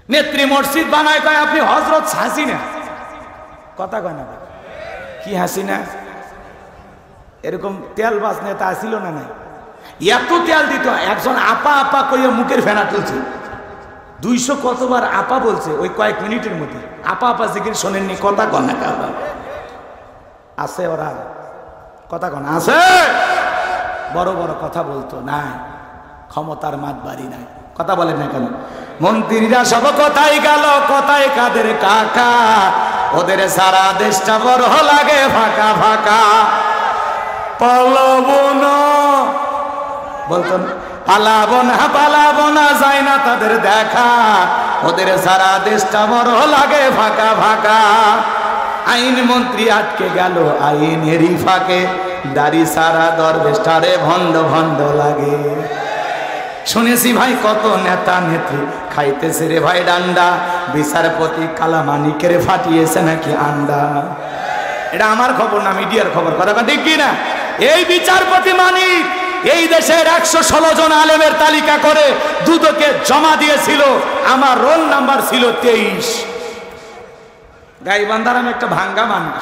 নেত্রী মসজিদ বানায় কয় আপনি হযরত হাসিনা, কথা কয় না কি হাসিনা? এরকম তেলবাজ নেতা আসিল না নাই? এত তেল দিত, একজন আপা আপা কইয়া মুখের ফেনা তুলছে, 200 কতবার আপা বলছে ওই কয়েক মিনিটের মধ্যে। আপা আপা জিকির শোনেননি? কথা কন না কাবা আছে, ওরা কথা কন আছে, বড় বড় কথা বলতো না, ক্ষমতার মাত বাড়ি নাই, কথা বলেন না কেন? মন্ত্রীরা সব কোথায় গেল, কোথায় কাদের কাকা, ওদের সারা দেশটা বড় লাগে ফাঁকা ফাঁকা। পালাবো না বলতো, পালাবো না যায় না তাদের দেখা, ওদের সারা দেশটা বড় লাগে ফাঁকা ফাঁকা। আইন মন্ত্রী আটকে গেল আইনেরই ফাঁকে, দাড়ি সারা দরবেশটারে ভণ্ড ভণ্ড লাগে। শুনেছি ভাই কত নেতা নেত্রী খাইতেছে রে ভাই ডান্ডা, বিচারপতি কালামানিকের ফাটিয়েছে নাকি আন্ডা। এটা আমার খবর না, মিডিয়ার খবর, কথা ঠিক কি না? এই বিচারপতি মানিক এই দেশের 116 জন আলেমের তালিকা করে দুদকে জমা দিয়েছিল, আমার রোল নাম্বার ছিল 23। গাইবান্ধার আমি একটা ভাঙ্গা মানুষ,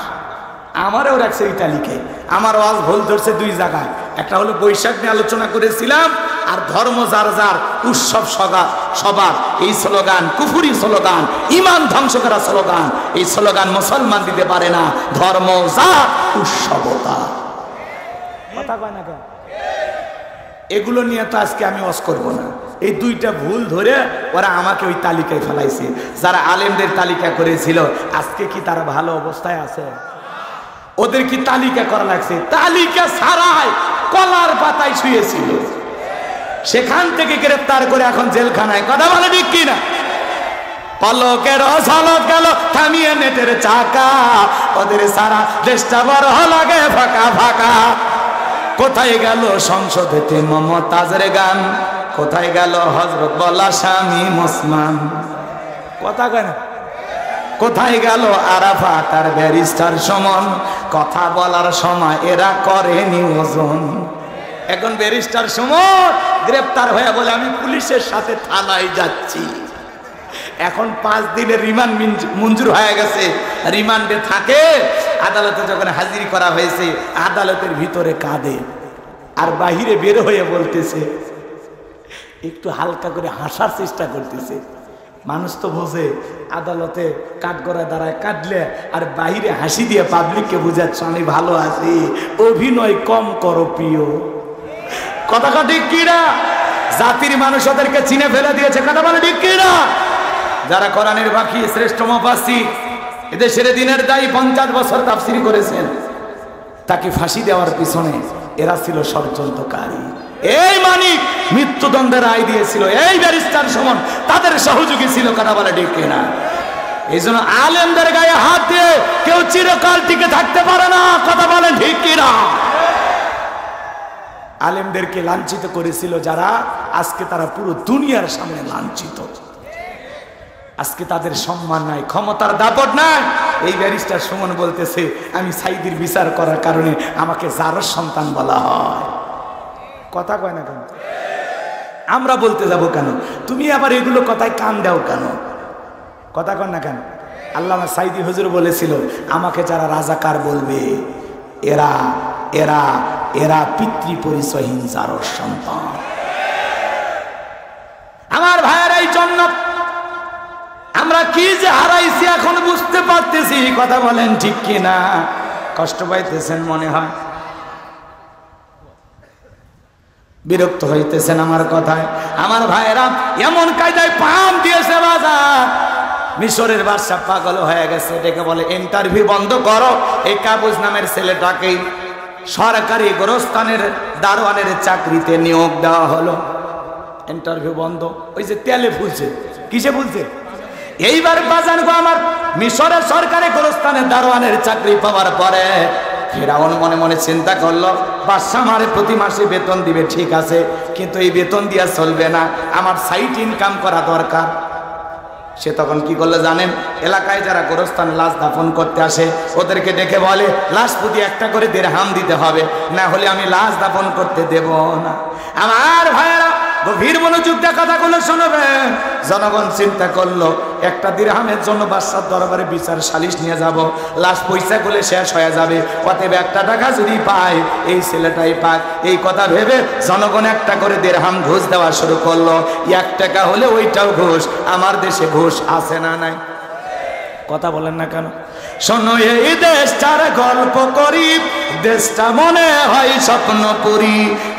আমারও রাখছে এই তালিকায়। আমার ওয়াজ ভুল ধরছে 2 জায়গায়, একটা হলো বৈশাখ নিয়ে আলোচনা করেছিলাম, আর ধর্ম যার যার উৎসব সবার এই স্লোগান কুফুরি স্লোগান, ইমান ধ্বংস করা স্লোগান, এই স্লোগান মুসলমান দিতে পারে না। ধর্ম যার উৎসবতা, কথা কয় না কেন? এগুলো নিয়ে তো আজকে আমি ওয়াজ করব না। এই 2টা ভুল ধরে ওরা আমাকে ওই তালিকায় ফেলাইছে। যারা আলেমদের তালিকা করেছিল আজকে কি তারা ভালো অবস্থায় আছে? ওদের কি তালিকা করা লাগছে? তালিকা ছাড়াই কলার পাতায় শুয়েছিল, সেখান থেকে গ্রেফতার করে এখন জেলখানায়, কথা বলে ঠিক কিনা? পলকের ঝলক গেল থামিয়ে নেটের চাকা, ওদের সারা দেশটা বড় লাগে ফাঁকা ফাঁকা। কোথায় গেল সংসদেতে মমতাজের গান, কোথায় গেল হযরত বলা স্বামী মুসলমান, কথা কয় না? কোথায় গেল আরাফাত আর ব্যারিস্টার সুমন, কথা বলার সময় এরা করেনি ওজন। এখন ব্যারিস্টার সুমন গ্রেফতার হয়ে বলে আমি পুলিশের সাথে থানায় যাচ্ছি। এখন 5 দিনের রিমান্ড মঞ্জুর হয়ে গেছে, রিমান্ডে থাকে। আদালতে যখন হাজির করা হয়েছে আদালতের ভিতরে কাঁদে, আর বাহিরে বের হয়ে বলতেছে, একটু হালকা করে হাসার চেষ্টা করতেছে। মানুষ তো বোঝে আদালতে কাঠগড়ায় দাঁড়ায় কাঁদলে, আর বাইরে হাসি দিয়ে পাবলিককে বুঝাচ্ছ আমি ভালো আছি, অভিনয় কম করো প্রিয়, কথা ঠিক কিনা? জাতির মানুষ ওদেরকে চিনে ফেলে দিয়েছে, কথা বলে ঠিক কিনা? যারা কোরআনের বাকি শ্রেষ্ঠ মুফাসসির, এদেশের দিনের দায়ী 50 বছর তাফসীর করেছেন, তাকে ফাঁসি দেওয়ার পিছনে এরা ছিল ষড়যন্ত্রকারী। এই মানিক মৃত্যুদণ্ডের রায় দিয়েছিল, এই ব্যারিস্টার সুমন তাদের সহযোগী ছিল, কথা বলে ঠিক কিনা? এই জন্য আলেমদের গায়ে হাত দিয়ে কেউ চিরকাল টিকে থাকতে পারে না, কথা বলে ঠিক কিনা? আলেমদেরকে লাঞ্ছিত করেছিল যারা, আজকে তারা পুরো দুনিয়ার সামনে লাঞ্ছিত। আজকে তাদের সম্মান নাই, ক্ষমতার দাপট নাই। এই ব্যারিস্টার সুমন বলতেছে আমি সাইদির বিচার করার কারণে আমাকে জারজ সন্তান বলা হয়, কথা কয় না কেন? আমরা বলতে যাব কেন? তুমি আবার এগুলো কথায় কান দাও কেন? কথা কয় না কেন? আল্লামা সাইদি হুজুর বলেছিল আমাকে যারা রাজাকার বলবে এরা এরা এরা পিতৃ পরিচয়হীন জারজ সন্তান। আমার ভাইয়ের এই জন্য আমরা কি যে হারাইছি এখন বুঝতে পারতেছি, কথা বলেন ঠিক কিনা? কষ্ট পাইতেছেন মনে হয়, বিরক্ত হইতেছেন আমার কথায়। আমার ভাইয়েরা এমন কায়দায় পাম দিয়েছে বাজার, মিশরের বাদশা পাগল হয়ে গেছে, ডেকে বলে ইন্টারভিউ বন্ধ করো। এই কাবুজ নামের ছেলেটাকে সরকারি গোরস্থানের দারোয়ানের চাকরিতে নিয়োগ দেওয়া হলো। ইন্টারভিউ বন্ধ, ওই যে তেলে ফুলছে, কিসে ফুলছে? এইবার বাজান গো আমার মিশরের সরকারি গোরস্থানের দারোয়ানের চাকরি পাওয়ার পরে ফেরাউন মনে মনে চিন্তা করলো বাদশা আমারে প্রতি মাসে বেতন দিবে, ঠিক আছে, কিন্তু এই বেতন দিয়া চলবে না, আমার সাইড ইনকাম করা দরকার। সে তখন কি করলো জানেন? এলাকায় যারা গোরস্থান লাশ দাফন করতে আসে ওদেরকে ডেকে বলে লাশ প্রতি একটা করে দিরহাম দিতে হবে, না হলে আমি লাশ দাফন করতে দেব না। আমার ভাইয়েরা গভীর মনোযোগ দিয়ে কথাগুলো শুনবেন। জনগণ চিন্তা করলো একটা দিরহামের জন্য বাদশার দরবারে বিচার সালিশ নিয়ে যাব, লাশ পয়সা গুলো শেষ হয়ে যাবে, অতএব একটা টাকা যদি পায় এই ছেলেটাই পাক। এই কথা ভেবে জনগণ একটা করে দিরহাম ঘুষ দেওয়া শুরু করলো। 1 টাকা হলে ওইটাও ঘুষ। আমার দেশে ঘুষ আছে না নাই? কথা বলেন না কেন? শোনো এই দেশটার গল্প করি, দেশটা মনে হয় স্বপ্নপুরী।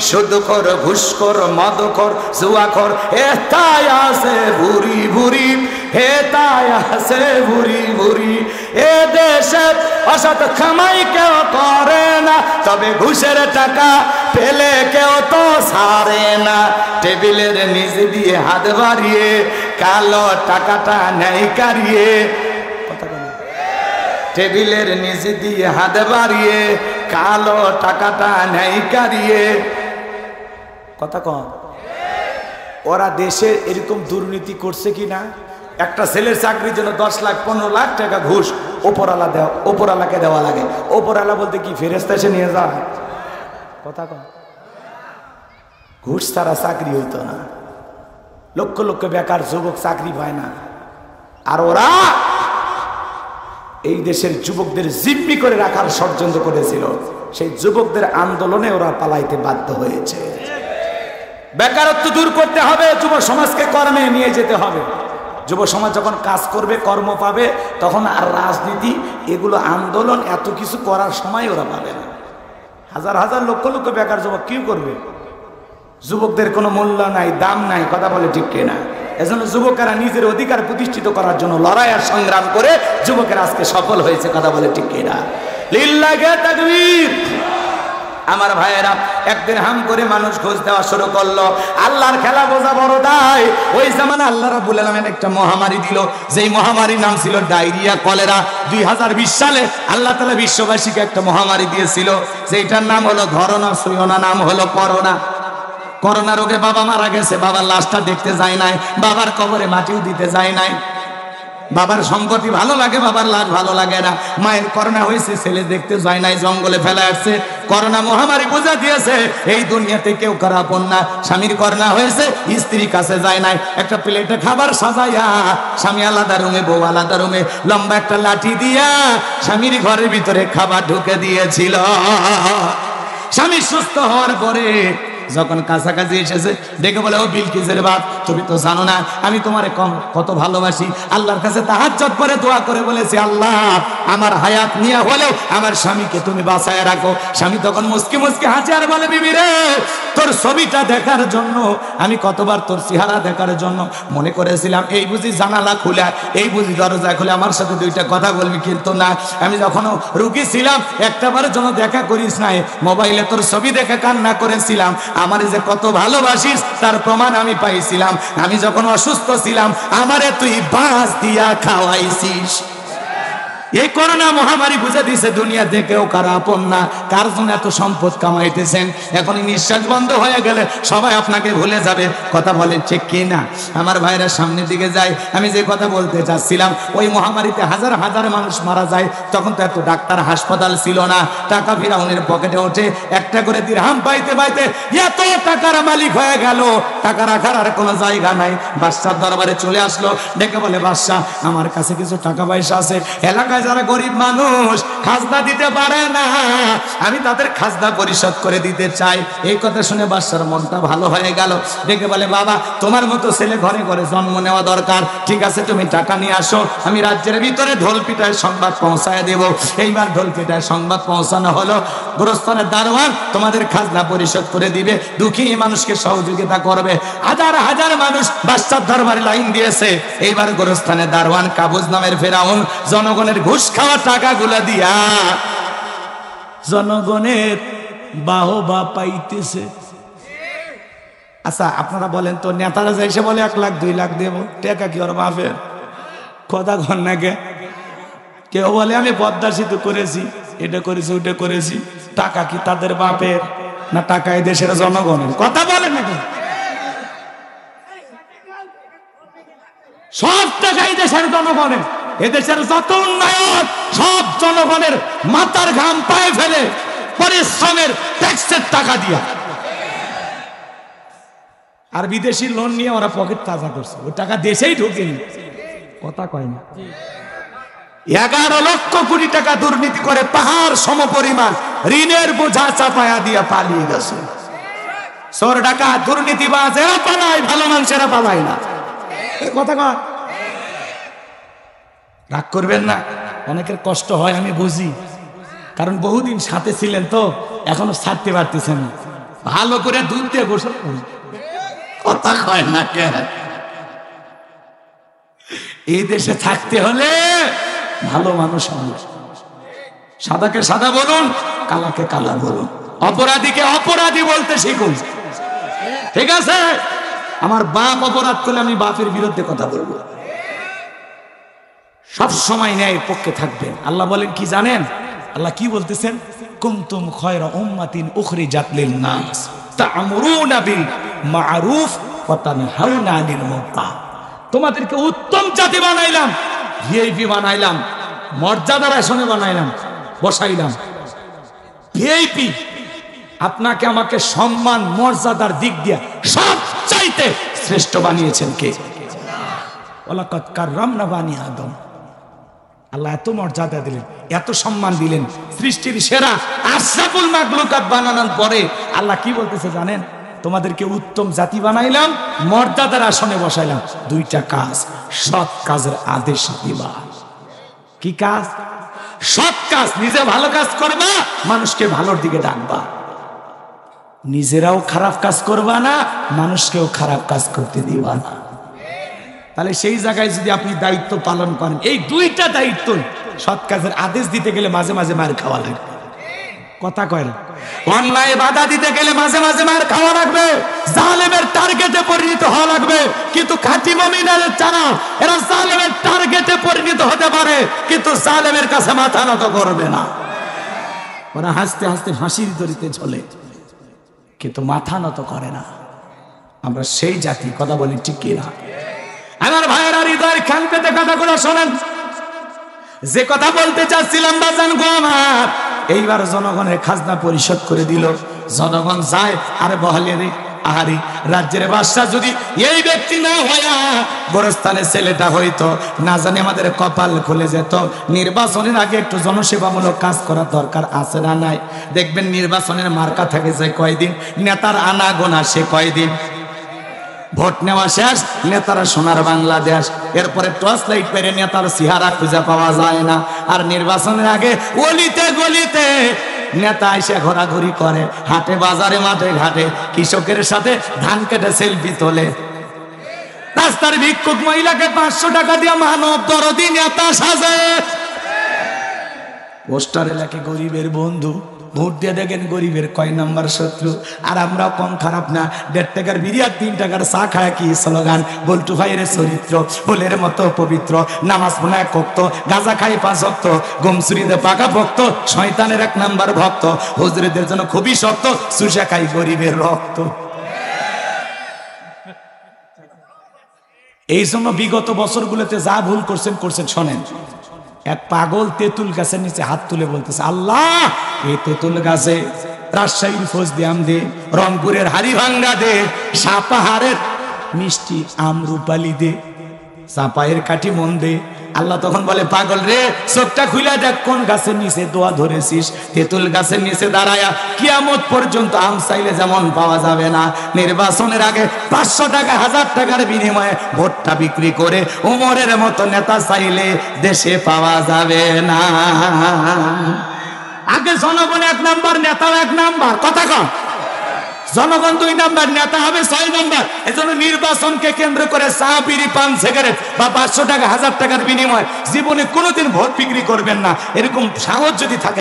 সুদখোর, ঘুষখোর, মদখোর, জুয়াখোর, হে তাই আছে ভুরি ভুরি, হে তাই আছে ভুরি ভুরি। এ দেশে অসৎ কামাই কেউ করে না, তবে ঘুষের টাকা পেলে কেউ তো ছাড়ে না। টেবিলের নিচে দিয়ে হাত বাড়িয়ে কালো টাকাটা নেয় কারিয়ে। টেবিলের নিচে দিয়ে হাত বাড়িয়ে কালো টাকাটা নেই কারিয়ে। কথা কম। ওরা দেশে এরকম দুর্নীতি করছে কি না? একটা ছেলের চাকরির জন্য 10 লাখ 15 লাখ টাকা ঘুষ ওপরওয়ালাকে দেওয়া লাগে। ওপরওয়ালা বলতে কি ফেরেশতা এসে নিয়ে যায়? কথা কম। ঘুষ ছাড়া চাকরি হইতো না। লক্ষ লক্ষ বেকার যুবক চাকরি পায় না। আর ওরা এই দেশের যুবকদের জিম্মি করে রাখার ষড়যন্ত্র করেছিল। সেই যুবকদের আন্দোলনে ওরা পালাইতে বাধ্য হয়েছে। বেকারত্ব দূর করতে হবে, যুব সমাজকে কর্মে নিয়ে যেতে হবে। যুব সমাজ যখন কাজ করবে, কর্ম পাবে, তখন আর রাজনীতি এগুলো আন্দোলন এত কিছু করার সময় ওরা পাবে না। হাজার হাজার লক্ষ লক্ষ বেকার যুবক কি করবে? যুবকদের কোনো মূল্য নাই, দাম নাই। কথা বলে ঠিক কিনা? এজন্য যুবকেরা নিজের অধিকার প্রতিষ্ঠিত করার জন্য লড়াই আর সংগ্রাম করে যুবকেরা আজকে সফল হয়েছে। কথা বলে ঠিক কিনা? লিল্লাহি তাকবীর। আমার ভাইয়েরা, একদিন হাম করে মানুষ ঘুষ দেওয়া শুরু করলো। আল্লাহর খেলা বোঝা বড় দায়। ওই জামানা আল্লাহ রাব্বুল আলামিন একটা মহামারী দিল, যেই মহামারীর নাম ছিল ডায়রিয়া, কলেরা। 2020 সালে আল্লাহ তাআলা বিশ্ববাসীকে একটা মহামারী দিয়েছিল, যেটার নাম হলো ধরনা সুয়না, নাম হলো করোনা। করোনা রোগে বাবা মারা গেছে, বাবার লাশটা দেখতে যায় নাই, বাবার কবরে মাটিও দিতে যায় নাই। বাবার সম্পত্তি ভালো লাগে, বাবার লাশ ভালো লাগে না। মায়ের করোনা হয়েছে, ছেলে দেখতে যায় নাই, জঙ্গলে ফেলে আসছে। করোনা মহামারী বোঝা দিয়েছে এই দুনিয়াতে কেউ কারো আপন না। স্বামীর করোনা হয়েছে, স্ত্রীর কাছে যায় নাই। একটা প্লেটে খাবার সাজাইয়া স্বামী আলাদা রুমে, বউ আলাদা রুমে, লম্বা একটা লাঠি দিয়া স্বামীর ঘরের ভিতরে খাবার ঢুকে দিয়েছিল। স্বামী সুস্থ হওয়ার পরে যখন কাছাকাছি এসেছে, দেখে বলে, ও বিলকিসের বাপ, তুমি তো জানো না আমি তোমারে কত ভালোবাসি। আল্লাহর কাছে তাহাজ্জুদ করে দোয়া করে বলেছি, আল্লাহ আমার হায়াত নিয়ে হলেও আমার স্বামীকে তুমি বাঁচায় রাখো। স্বামী তখন মুস্কি মুস্কি হাসে আর বলে, বিবি রে, তোর ছবিটা দেখার জন্য আমি কতবার তোর চেহারা দেখার জন্য মনে করেছিলাম এই বুঝি জানালা খুলে, এই বুঝি দরজা খুলে আমার সাথে 2টা কথা বলবি, কিন্তু না, আমি যখন রুগী ছিলাম একটাবারের জন্য দেখা করিস নাই, মোবাইলে তোর ছবি দেখে কান্না করেছিলাম। আমারে যে কত ভালোবাসিস তার প্রমাণ আমি পাইছিলাম। আমি যখন অসুস্থ ছিলাম আমারে তুই বাঁশ দিয়া খাওয়াইছিস। এই করোনা মহামারী বুঝে দিছে দুনিয়া দেখেও কারো আপন না। কার জন্য এত সম্পদ কামাইতেছেন, এখন নিঃশ্বাস বন্ধ হয়ে গেলে সবাই আপনাকে ভুলে যাবে। কথা বলেন ঠিক কি না? আমার ভাইরা সামনের দিকে যায়। আমি যে কথা বলতে চাচ্ছিলাম, ওই মহামারীতে হাজার হাজার মানুষ মারা যায়। তখন তো এত ডাক্তার, হাসপাতাল ছিল না। টাকা ফিরাউনের পকেটে ওঠে, একটা করে দিরহাম পাইতে পাইতে এত টাকার মালিক হয়ে গেল, টাকা রাখার আর কোনো জায়গা নাই। বাদশার দরবারে চলে আসলো, ডেকে বলে, বাদশা আমার কাছে কিছু টাকা পয়সা আছে, এলাকায় যারা গরিব মানুষ খাজনা দিতে পারে না, আমি তাদের খাজনা পরিশোধ করে দিতে চাই। এই কথা শুনে বাদশার মনটা ভালো হয়ে গেল। ডেকে বলে, বাবা তোমার মতো ছেলে ঘরে ঘরে জন্ম নেওয়া দরকার, ঠিক আছে তুমি টাকা নিয়ে আসো, আমি রাজ্যের ভিতরে ঢোল পিটায় সংবাদ পৌঁছায় দেব। এইবার ঢোল পিটায় সংবাদ পৌঁছানো হলো, গোরস্থানের দারোয়ান তোমাদের খাজনা পরিশোধ করে দিবে, দুঃখী মানুষকে সহযোগিতা করবে। হাজার হাজার মানুষ বাদশার দরবারে লাইন দিয়েছে। এইবার গোরস্থানের দারোয়ান কাবুজ নামের ফেরাউন জনগণের ঘুষ খাওয়া টাকাগুলা দিয়া জনগণের বাহবা পাইতেছে। আচ্ছা আপনারা বলেন তো, নেতারা যে এসে বলে 1 লাখ 2 লাখ দেব, টাকা কি ওর বাপের? কথা ঘন নাকি? কেউ বলে আমি পদ্মা সেতু করেছি, এটা করেছি, ওটা করেছি, টাকা কি তাদের বাপের না টাকা এই দেশের জনগণের? কথা বলে নাকি? সব টাকা এই দেশের জনগণের। এদেশের যত উন্নয়ন সব জনগণের মাথার ঘাম পায়ে ফেলে পরিশ্রমের ট্যাক্সের টাকা দিয়া। আর বিদেশি লোন নিয়ে ওরা পকেট তাজা করছে, ওই টাকা দেশেই ঢুকেনি। কথা কয় না? 11 লক্ষ কোটি টাকা দুর্নীতি করে পাহাড় সমপরিমাণ ঋণের বোঝা চাপায়া দিয়া পালিয়ে গেছে। চোর ডাকাত দুর্নীতিবাজ এরা পালায়, ভালো মানুষেরা পালায় না। কথা কয়, রাগ করবেন না, অনেকের কষ্ট হয় আমি বুঝি, কারণ বহুদিন সাথে ছিলেন তো এখনো ছাড়তে পারতেছেন না। ভালো করে দুধ দিয়ে গোসল করুন। কথা কয় না কেন? এই দেশে থাকতে হলে ভালো মানুষ হবে। সাদাকে সাদা বলুন, কালাকে কালা বলুন, অপরাধীকে অপরাধী বলতে শিখুন। ঠিক আছে? আমার বাপ অপরাধ করলে আমি বাপের বিরুদ্ধে কথা বলবো। সব সময় ন্যায়ের পক্ষে থাকবেন। আল্লাহ বলেন কি জানেন? আল্লাহ কি বলতেছেন? কুনতুম খায়রা উম্মাতিন উখরিজাত লিন-নাস তা'মুরুনা বিল মা'রুফ ওয়া তানহাউনা আনিল মুনকার। তোমাদেরকে উত্তম জাতি বানাইলাম, ভিআইপি বানাইলাম, মর্যাদার আসনে বানাইলাম, বসাইলাম। ভিআইপি আপনাকে আমাকে সম্মান মর্যাদার দিক দিয়ে সবচাইতে শ্রেষ্ঠ বানিয়েছেন কে? ওয়ালাকাদ কাররামনা বানি আদম। আল্লাহ এত মর্যাদা দিলেন, এত সম্মান দিলেন, সৃষ্টির সেরা আশরাফুল মাখলুকাত বানানোর পরে আল্লাহ কি বলতেছে জানেন? তোমাদেরকে উত্তম জাতি বানাইলাম, মর্যাদার আসনে বসাইলাম। দুইটা কাজ, সৎ কাজের আদেশ দিবা। কি কাজ? সৎ কাজ। নিজে ভালো কাজ করবা, মানুষকে ভালোর দিকে ডাকবা। নিজেরাও খারাপ কাজ করবা না, মানুষকেও খারাপ কাজ করতে দিবা না। তাহলে সেই জায়গায় যদি আপনি দায়িত্ব পালন করেন, এই দুইটা দায়িত্ব, সৎ কাজের আদেশ দিতে গেলে মাঝে মাঝে মার খাওয়া লাগবে। কথা কয় না? অন্যায় বাধা দিতে গেলে মাঝে মাঝে মার খাওয়া লাগবে, জালেমের টার্গেটে পরিণত হওয়া লাগবে। কিন্তু খাঁটি মুমিনের যারা, এরা জালেমের টার্গেটে পরিণত হতে পারে, কিন্তু জালেমের কাছে মাথা নত করবে না। ওরা হাসতে হাসতে ফাঁসির দড়িতে ঝোলে, কিন্তু মাথা নত করে না। আমরা সেই জাতি। কথা বলি ঠিক কিনা? আমার ভাইয়েরা, হৃদয়ের খান পেতে কথাগুলো শোনেন। যে কথা বলতে চাচ্ছিলাম বাজান গো আমার, এইবার জনগণের খাজনা পরিশোধ করে দিল। জনগণ যায় আর বহালে রে আহারি, রাজ্যের বাদশা যদি এই ব্যক্তি না হইয়া গোরস্থানের ছেলেটা হইতো, না জানি আমাদের কপাল খুলে যেত। নির্বাচনের আগে একটু জনসেবামূলক কাজ করার দরকার আছে না নাই? দেখবেন নির্বাচনের মার্কা থাকে যে কয়দিন, নেতার আনা গোনা সে কয়দিন। ভোট নেওয়া শেষ, নেতারা সোনার বাংলাদেশ। এরপরে টর্চ লাইট পেরে নেতার চেহারা খুঁজে পাওয়া যায় না। আর নির্বাচনের আগে অলিতে গলিতে নেতা এসে ঘোরাঘুরি করে, হাটে বাজারে মাঠে ঘাটে, কৃষকের সাথে ধান কেটে সেলফি তোলে। রাস্তার ভিক্ষুক মহিলাকে 500 টাকা দিয়ে মানব দরদি নেতা সাজে। পোস্টারে লেখে গরিবের বন্ধু। ভোট দিয়ে দেখেন গরিবের কয় নাম্বার শত্রু। আর আমরাও কম খারাপ না। 1.5 টাকার বিড়ি আর 3 টাকার চা খায় কি স্লোগান। বল্টু ভাইয়ের চরিত্র ফুলের মতো পবিত্র, নামাজ পড়ে 1 ওয়াক্ত, গাঁজা খাই 5 ওয়াক্ত, গমচুরিতে পাকা ভক্ত, শয়তানের 1 নাম্বার ভক্ত, হুজুরদের জন্য খুবই শক্ত, চুষা খাই গরিবের রক্ত। এই জন্য বিগত বছরগুলোতে যা ভুল করছেন শোনেন। এক পাগল তেঁতুল গাছের নিচে হাত তুলে বলতেছে, আল্লাহ এই তেঁতুল গাছে রাজশাহীর ফজদিয়াম দে, রংপুরের হাড়িভাঙ্গা দে, সাপাহারের মিষ্টি আমরুপালি দে, চাপায়ের কাঠি মন দে। আল্লাহ তখন বলে, পাগল রে, চোখটা খুলে দেখ কোন গাছের নিচে দোয়া ধরেছিস। তেঁতুল গাছের নিচে দাঁড়ায়া কিয়ামত পর্যন্ত আম চাইলে যেমন পাওয়া যাবে না, নির্বাচনের আগে 500 টাকা 1000 টাকার বিনিময়ে ভোটটা বিক্রি করে উমরের মতো নেতা চাইলে দেশে পাওয়া যাবে না। আগে জনগণ 1 নাম্বার, নেতাও 1 নাম্বার। কথা কম। জনগণ 2 নাম্বার, নেতা হবে 6 নাম্বার। এজন্য নির্বাচনকে কেন্দ্র করে চা, বিড়ি, পান, সিগারেট বা 500 টাকা 1000 টাকার বিনিময়ে জীবনে কোনোদিন ভোট বিক্রি করবেন না। এরকম সাহস যদি থাকে,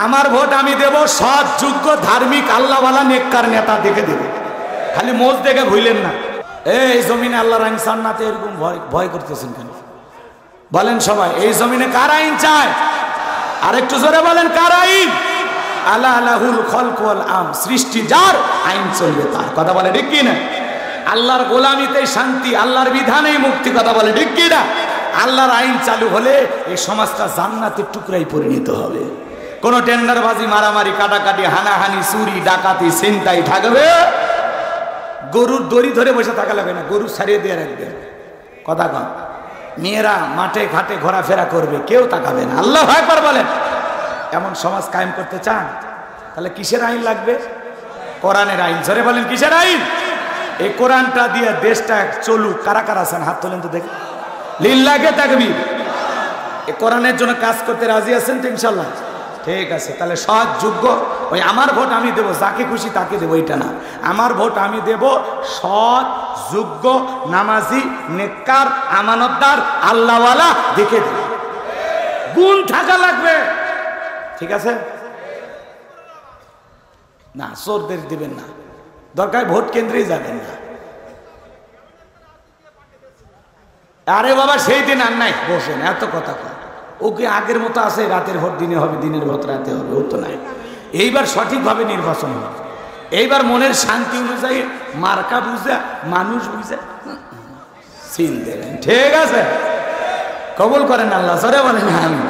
আমার ভোট আমি দেব সৎ, যোগ্য, ধার্মিক, আল্লাহওয়ালা, নেককার নেতা দেখে দেব। খালি মোজ দেখে ভুলেন না। এই জমিনে আল্লাহর আইন চান না তো এরকম ভয় করতেছেন কেন? বলেন সবাই, এই জমিনে কার আইন চায়? আর একটু জোরে বলেন, কার আইন? আলা আলাহুল খলক ওয়াল আম, সৃষ্টি যার, আইন চলবে তার। কথা বলে ঠিক কি না? আল্লাহর গোলামিতেই শান্তি, আল্লাহর বিধানেই মুক্তি। কথা বলে ঠিক কি না? আল্লাহর আইন চালু হলে এই সমাজটা জান্নাতের টুকরাই পরিণত হবে। কোন টেন্ডারবাজি, মারামারি, কাটাকাটি, হানাহানি, চুরি, ডাকাতি, ছিনতাই থাকবে গরুর দড়ি ধরে বসে থাকা লাগবে না, গরু ছাড়িয়ে দিয়ে রাখবে। কথা কন, মেয়েরা মাঠে ঘাটে ঘোরাফেরা করবে, কেউ তাকাবে না। আল্লাহু আকবার বলেন। এমন সমাজ কায়েম করতে চান? তাহলে কিসের আইন লাগবে? কোরআনের আইন। জোরে বলেন কিসের আইন? এই কোরআনটা দিয়ে দেশটা চলুক। কারা কারা আছেন হাত তোলেন তো দেখি। লিল্লাহে তাকবীর। এই কোরআনের জন্য কাজ করতে রাজি আছেন তো ইনশাআল্লাহ? ঠিক আছে, তাহলে সৎ যোগ্য, ওই আমার ভোট আমি দেবো যাকে খুশি তাকে দেবো এটা না, আমার ভোট আমি দেব সৎ যোগ্য নামাজি নেককার আমানতদার আল্লাহওয়ালা দেখে দেব, গুণ থাকা লাগবে। ঠিক আছে না? চোরদের দিবেন না, দরকার ভোট কেন্দ্রেই যাবেন না। আরে বাবা সেই দিন আর নাই, বসেন, এত কথা কয়। ওকে আগের মতো আছে, রাতের ভোট দিনে হবে, দিনের ভোট রাতে হবে, ও তো নাই। এইবার সঠিকভাবে নির্বাচন হবে, এইবার মনের শান্তি অনুযায়ী মার্কা বুঝে মানুষ বুঝে সিল দেবেন। ঠিক আছে, কবুল করেন আল্লাহ। সরে বলেন আমি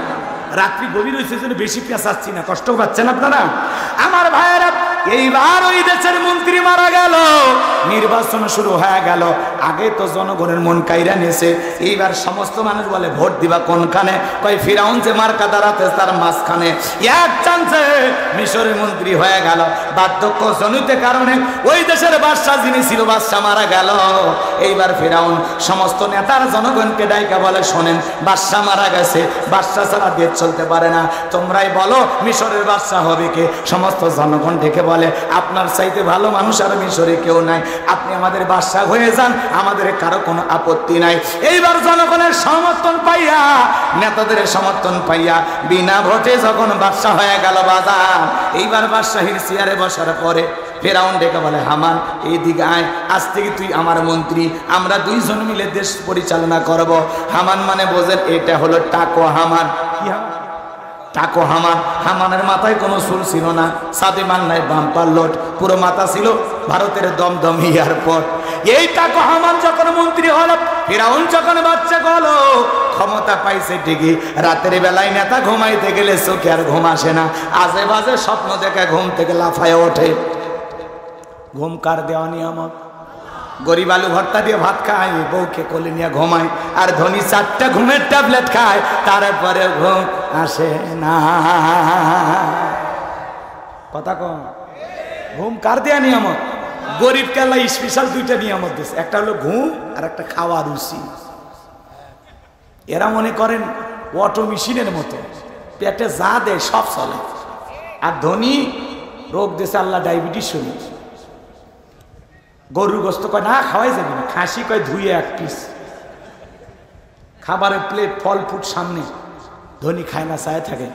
রাত্রি গভীর হয়েছে জন্য বেশি পেঁচাচ্ছি না, কষ্ট পাচ্ছেন আপনারা আমার ভাইয়েরা। এইবার ওই দেশের মন্ত্রী মারা গেল, নির্বাচন শুরু হয়ে গেল। আগে তো জনগণের মন কাইরা নিয়েছে, এইবার সমস্ত মানুষ বলে ভোট দিবা কোনখানে? কই ফিরাউন যে মার্কা দাঁড়াতে তার মাঝখানে। এক চান্সে মিশরের মন্ত্রী হয়ে গেল। বার্ধক্য জনিত কারণে ওই দেশের বাদশা যিনি ছিল, বাদশা মারা গেল। এইবার ফিরাউন সমস্ত নেতার জনগণকে ডাইকা বলে, শোনেন বাদশা মারা গেছে, বাদশা ছাড়া দেশ চলতে পারে না, তোমরাই বলো মিশরের বাদশা হবে কে? সমস্ত জনগণ ডেকে বলে, আপনার চাইতে ভালো মানুষ আর মিশরে কেউ নাই, আপনি আমাদের বাদশা হয়ে যান, আমাদের কারো কোনো আপত্তি নাই। এইবার জনগণের সমর্থন পাইয়া, নেতাদের সমর্থন পাইয়া বিনা ভোটে যখন বাদশা হয়ে গেল বাজার, এইবার বাদশাহীর চেয়ারে বসার পরে ফেরাউন ডেকে বলে, হামান এইদিকে আয়, আজ থেকে তুই আমার মন্ত্রী, আমরা দুইজন মিলে দেশ পরিচালনা করব। হামান মানে বোঝেন, এটা হলো টাকো হামান। কি হামান? টাকো হামান। হামানের মাথায় কোনো চুল ছিল না, সাদে মান্নায় বাম্পার লোট, পুরো মাথা ছিল ভারতের দমদম এয়ারপোর্ট। এই টাকো হামান যখন মন্ত্রী হলো, ফিরাউন যখন বাচ্চা হলো, ক্ষমতা পাইছে ঠিকই, রাতের বেলায় নেতা ঘুমাইতে গেলে চোখে আর ঘুম আসে না, আজে বাজে স্বপ্ন দেখে ঘুম থেকে লাফায় ওঠে। ঘুম কার দেওয়া নিয়ামত? গরিব আলু ভর্তা দিয়ে ভাত খায়, বউকে কোলে নিয়ে ঘুমায়, আর ধনী 4টা ঘুমের ট্যাবলেট খায়, তারপরে ঘুম আসে না। কথা কম। ঘুম কার দেওয়া নিয়ামত? গরিব কাল্লা স্পেশাল 2টা নিয়ামত দিচ্ছে, একটা হলো ঘুম আর একটা খাওয়া রুচি। এরা মনে করেন অটো মেশিনের মতো, পেটে যা দেয় সব চলে। আর ধনী রোগ দেশে আল্লাহ ডায়াবেটিস শুনি, গরুর গোস্ত কয় না খাওয়াই যাবে না, খাসি কয় ধুয়ে 1 পিস, খাবারের প্লেট ফল ফুট সামনে, ধনী খায় না, চায় থাকে,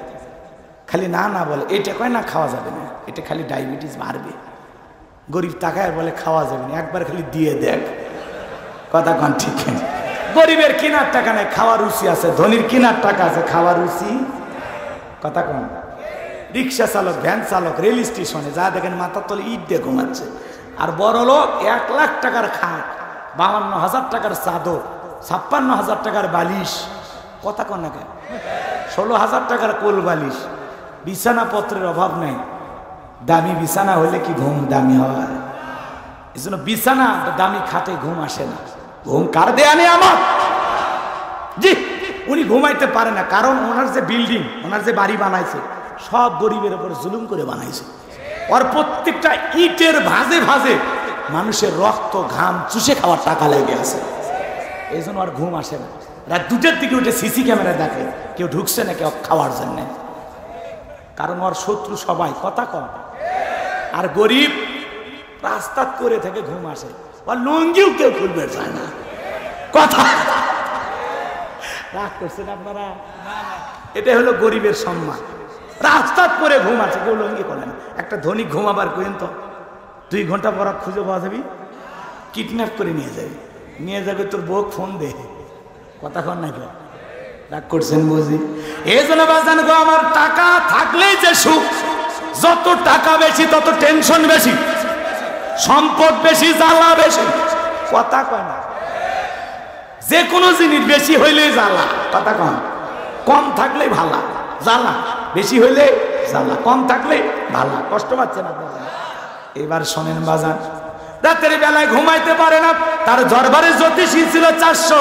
খালি না না বলে, এটা কয় না খাওয়া যাবে না, এটা খালি ডায়াবেটিস বাড়বে। গরিব তাকায় বলে খাওয়া যাবে না, একবার খালি দিয়ে দেখ। কথা কন ঠিক? গরিবের কেনার টাকা নেই, খাওয়ার রুচি আছে, ধনীর কেনার টাকা আছে, খাওয়ার রুচি। কথা কন। রিক্সা চালক, ভ্যান চালক রেল স্টেশনে যা দেখেন মাথার তলে ইট দিয়ে ঘুমাচ্ছে, আর বড় লোক 1 লাখ টাকার খাট, 52,000 টাকার চাদর, 56,000 টাকার বালিশ। কথা কন না কেন? 16,000 টাকার কোল বালিশ, বিছানাপত্রের অভাব নেই। দামি বিছানা হলে কি ঘুম দামি হয়? এই জন্য বিছানা দামি খাটে ঘুম আসে না। ঘুম কার দেয়া নেই আমার? জি, উনি ঘুমাইতে পারে না, কারণ ওনার যে বিল্ডিং, ওনার যে বাড়ি বানাইছে, সব গরিবের উপর জুলুম করে বানাইছে। ওর প্রত্যেকটা ইটের ভাজে ভাজে মানুষের রক্ত ঘাম চুষে খাওয়ার টাকা লেগে আছে, এই জন্য আর ঘুম আসে না। রাত 2টার দিকে উঠে সিসি ক্যামেরা দেখে কেউ ঢুকছে না কেউ খাওয়ার জন্য, কারণ ওর শত্রু সবাই। কথা কম। আর গরিব রাস্তা করে থেকে ঘুম আসে, আর লুঙ্গিও কেউ খুলবে চায় না। কথা রাগ করছেন আপনারা? এটা হলো গরিবের সম্মান। রাস্তা করে ঘুম আছে, কেউ লুঙ্গি করে না। একটা ধনী ঘুমাবার কইন তো 2 ঘন্টা পর খুঁজে পাওয়া যাবি, কিডন্যাপ করে নিয়ে যাবে তোর বউ, ফোন দে। কথা কন না কেউ? রাগ করছেন বুঝি? এই জন্য বাজান গো, আমার টাকা থাকলেই যে সুখ, যত টাকা বেশি তত টেনশন বেশি, সম্পদ বেশি জ্বালা বেশি। কথা কয় না? যে কোনো জিনিস বেশি হইলেই জ্বালা। কথা কন। কম থাকলেই ভালা, জ্বালা বেশি হইলে জ্বালা, কম থাকলে ভালা। কষ্ট পাচ্ছেন আপনারা? এবার শোনেন বাজান, রাতের বেলায় ঘুমাইতে পারে না। তার দরবারে জ্যোতিষী ছিল 400।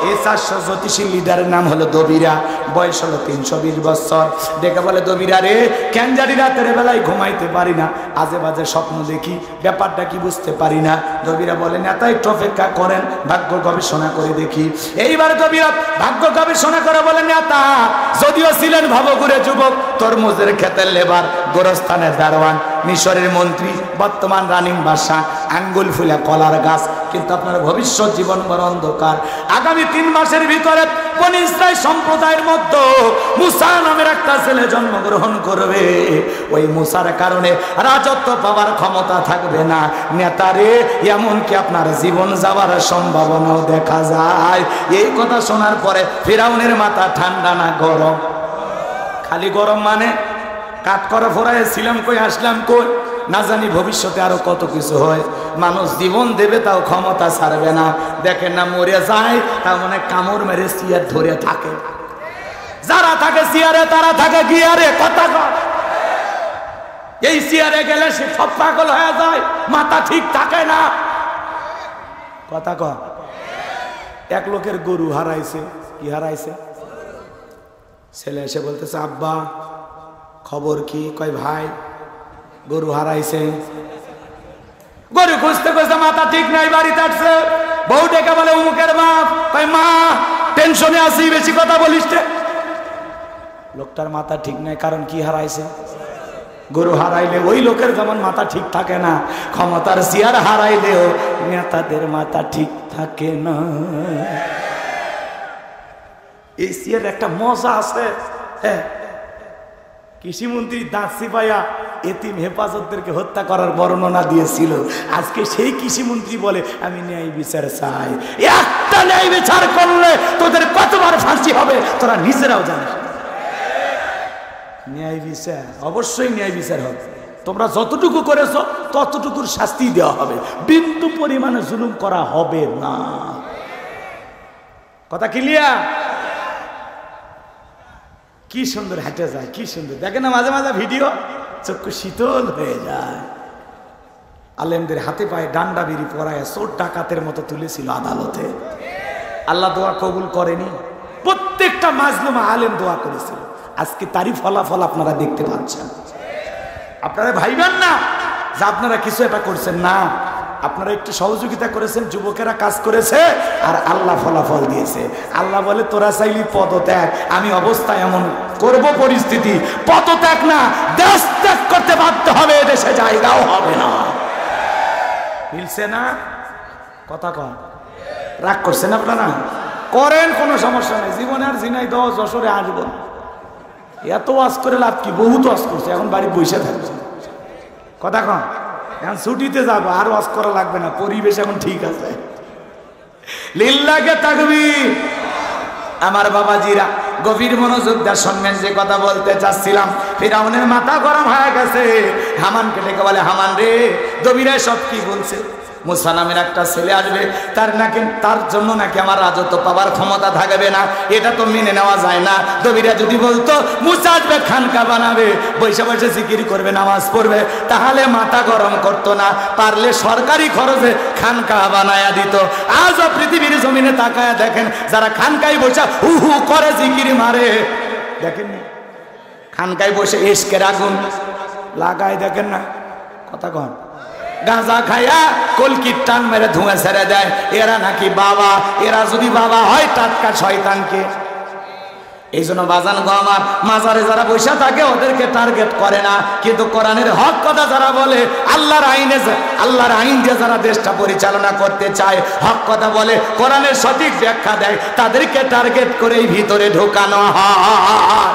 এই 400 জ্যোতিষী লিডারের নাম হলো দবিরা। বয়স হলো 320 বছর। ডেকে বলে, দবিরা রে, কেন জানি রাতের বেলায় ঘুমাইতে পারি না, আজে বাজে স্বপ্ন দেখি, ব্যাপারটা কি বুঝতে পারি না। দবিরা বলে, নেতা একটু অপেক্ষা করেন, ভাগ্য গবেষণা করে দেখি। এইবারে দবিরা ভাগ্য গবেষণা করে বলে, নেতা যদিও ছিলেন ভবঘুরে যুবক, তরমুজের ক্ষেতের লেবার, গোরস্থানের দারোয়ান, মিশরের মন্ত্রী, বর্তমান রানিং বাদশা, আঙ্গুল ফুলে কলার গাছ, কিন্তু আপনার ভবিষ্যৎ জীবন বড় অন্ধকার। আগামী 3 মাসের ভিতরে বনি ইসরাইল সম্প্রদায়ের মধ্যে মুসা নামের একটা ছেলে জন্মগ্রহণ করবে। ওই মুসার কারণে রাজত্ব পাওয়ার ক্ষমতা থাকবে না। নেতারে, এমনকি আপনার জীবন যাওয়ার সম্ভাবনাও দেখা যায়। এই কথা শোনার পরে ফিরাউনের মাথা ঠান্ডা না গরম? খালি গরম মানে কাঠ করা ফোরাইছিলাম কই, আসলাম কই, না জানি ভবিষ্যতে আরো কত কিছু হয়। মানুষ জীবন দেবে তাও ক্ষমতা ছাড়বে না। দেখেন না, মরে যায় তাও মানে কামড় মেরে চেয়ার ধরে থাকে। যারা থাকে চেয়ারে তারা থাকে গিয়ারে। কথা কর, এই চেয়ারে গেলে সে সব পাগল হয়ে যায়, মাথা ঠিক থাকে না। কথা কর। এক লোকের গরু হারাইছে। কি হারাইছে? ছেলে এসে বলতেছে, আব্বা খবর কি? কয় ভাই গরু হারাইছে। গরু খুঁজতে খুঁজতে মাথা ঠিক নাই, বাড়িতে আসছে। বউ ডেকে বলে, উমুকের বাপ। কয় মা, টেনশনে আছি, বেশি কথা বলিস। লোকটার মাথা ঠিক নাই, কারণ কি হারাইছে? গরু হারাইলে ওই লোকের যেমন মাথা ঠিক থাকে না, ক্ষমতার চেয়ার হারাইলেও নেতাদের মাথা ঠিক থাকে না। এই চেয়ার একটা মজা আছে। হ্যাঁ, কৃষিমন্ত্রী দাঁত চিপাইয়া এতিম হেফাজতদেরকে হত্যা করার বর্ণনা দিয়েছিল। আজকে সেই কৃষিমন্ত্রী বলে, আমি ন্যায় বিচার চাই। একটা ন্যায় বিচার করলে তোদের কতবার ফাঁসি হবে তোরা নিজেরাও জানিস। ন্যায় বিচার, অবশ্যই ন্যায় বিচার হবে। তোমরা যতটুকু করেছো ততটুকুর শাস্তি দেওয়া হবে, বিন্দু পরিমাণে জুলুম করা হবে না। কথা ক্লিয়ার? কি সুন্দর হেঁটে যায়, কি সুন্দর। দেখেন না মাঝে মাঝে ভিডিও, চক্ষু শীতল হয়ে যায়। আলেমদের হাতে পায়ে ডান্ডা বিড়ি পরায় চোর ডাকাতের মতো তুলেছিল আদালতে। আল্লাহ দোয়া কবুল করেনি? প্রত্যেকটা মাজলুম আলেম দোয়া করেছিল। আজকে তারই ফলাফল আপনারা দেখতে পাচ্ছেন। আপনারা ভাইবেন না যে আপনারা কিছু এটা করছেন না, আপনারা একটু সহযোগিতা করেছেন, যুবকেরা কাজ করেছে, আর আল্লাহ ফলাফল দিয়েছে। আল্লাহ বলে, তোরা চাইলি পদত্যাগ, আমি অবস্থা এমন করব পরিস্থিতি, পদত্যাগ না দেশ ত্যাগ করতে বাধ্য হবে, দেশে জায়গাও হবে না। মিলছে না? কথা কন। রাগ করছেন আপনারা? করেন, কোনো সমস্যা নেই। জীবনে আর জিনাই 10 যশোরে আসবো না। এত ওয়াজ করে লাভ কি? বহুত ওয়াজ করছে, এখন বাড়ি বসে থাকছে। কথা কন। এখন ছুটিতে যাবো, আর ওয়াজ করা লাগবে না, পরিবেশ এখন ঠিক আছে। লিল্লাহে তাকবীর। আমার বাবাজিরা গভীর মনোযোগ দিয়ে শুনবেন যে কথা বলতে চাচ্ছিলাম। ফিরাউনের মাথা গরম হয়ে গেছে। হামানকে ডেকে বলে, হামান রে, দবিরা সব কি বলছে? মুসা নামের একটা ছেলে আসবে, তার জন্য নাকি আমার রাজত্ব পাওয়ার ক্ষমতা থাকবে না, এটা তো মেনে নেওয়া যায় না। দবিরা যদি বলতো মুসা আসবে, খানকা বানাবে, বসে বসে জিকির করবে, নামাজ পড়বে, তাহলে মাথা গরম করতো না। পারলে সরকারি খরচে খানকা বানায়া দিত। আজও পৃথিবীর জমিনে তাকায়া দেখেন, যারা খানকায় বসে হু হু করে জিকির মারে, দেখেন খানকায় বসে ইশকের আগুন লাগায়, দেখেন না? কথা কন। গাঁজা খায়া কলকির টান মেরে ধুঁয়া ছেড়ে দেয়, এরা নাকি বাবা। এরা যদি বাবা হয়, টাটকা শয়তানকে। এই জন্য বাজান গো আমার, মাজারে যারা বসে থাকে ওদেরকে টার্গেট করে না, কিন্তু কোরআনের হক কথা যারা বলে, আল্লাহর আইন দিয়ে যারা দেশটা পরিচালনা করতে চায়, হক কথা বলে, কোরআনের সঠিক ব্যাখ্যা দেয়, তাদেরকে টার্গেট করেই ভিতরে ঢোকানো হয়।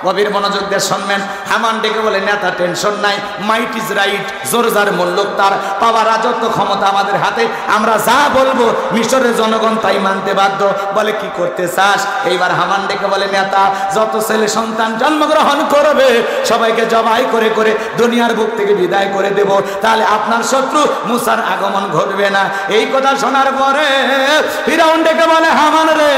গভীর মনোযোগ দিয়ে শুনবেন। হামান ডেকে বলে, নেতা টেনশন নাই, মাইট ইজ রাইট, জোর যার মূল্যক তার, পাওয়া রাজত্ব ক্ষমতা আমাদের হাতে, আমরা যা বলবো মিশরের জনগণ তাই মানতে বাধ্য। বলে, কি করতে চাস? এইবার হামান ডেকে বলে, নেতা যত ছেলে সন্তান জন্মগ্রহণ করবে সবাইকে জবাই করে করে দুনিয়ার বুক থেকে বিদায় করে দেব, তাহলে আপনার শত্রু মুসার আগমন ঘটবে না। এই কথা শোনার পরে ফিরাউন ডেকে বলে, হামান রে,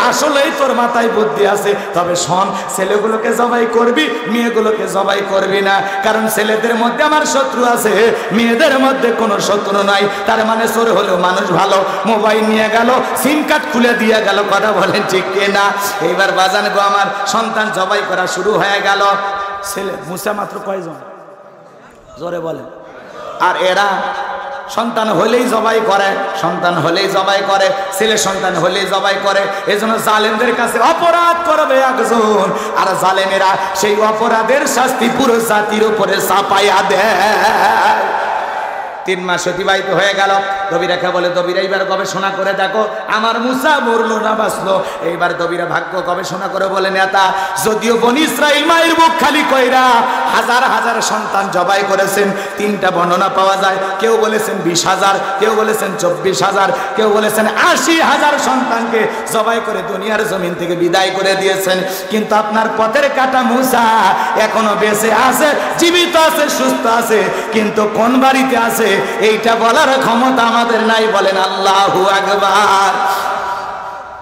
আসলেই তোর মাথায় বুদ্ধি আছে, তবে শোন, ছেলেগুলোকে জবাই করবি, মেয়েগুলোকে জবাই করবি না, কারণ ছেলেদের মধ্যে আমার শত্রু আছে, মেয়েদের মধ্যে কোনো শত্রু নাই। তার মানে চোর হলেও মানুষ ভালো, মোবাইল নিয়ে গেল, সিম কার্ড খুলে দিয়ে গেল, কথা বলেন ঠিক কিনা? এইবার বাজান গো আমার সন্তান জবাই করা শুরু হয়ে গেল। ছেলে মুসা মাত্র কয়জন জোরে বলেন? আর এরা সন্তান হলেই জবাই করে, সন্তান হলেই জবাই করে, ছেলে সন্তান হলেই জবাই করে। এজন্য জালেমদের কাছে অপরাধ করবে একজন, আর জালেমেরা সেই অপরাধের শাস্তি পুরো জাতির উপরে চাপাইয়া দেয়। 3 মাস অতিবাহিত হয়ে গেল। দবিরাকে বলে, দবিরা এইবার গবেষণা করে দেখো আমার মুসা মরলো না বাঁচলো। এইবার দবিরা ভাগ্য গবেষণা করে বলে, নেতা, যদিও বনি ইসরাইল মায়ের বুক খালি কইরা হাজার হাজার সন্তান জবাই করেছেন, 3টা বর্ণনা পাওয়া যায়। কেউ বলেছেন 20,000, কেউ বলেছেন 24,000, কেউ বলেছেন 80,000 সন্তানকে জবাই করে দুনিয়ার জমিন থেকে বিদায় করে দিয়েছেন। কিন্তু আপনার পথের কাটা মুসা এখনো বেঁচে আছে, জীবিত আছে, সুস্থ আছে, কিন্তু কোন বাড়িতে আছে এইটা বলার ক্ষমতা আমাদের নাই। বলেন আল্লাহু আকবার।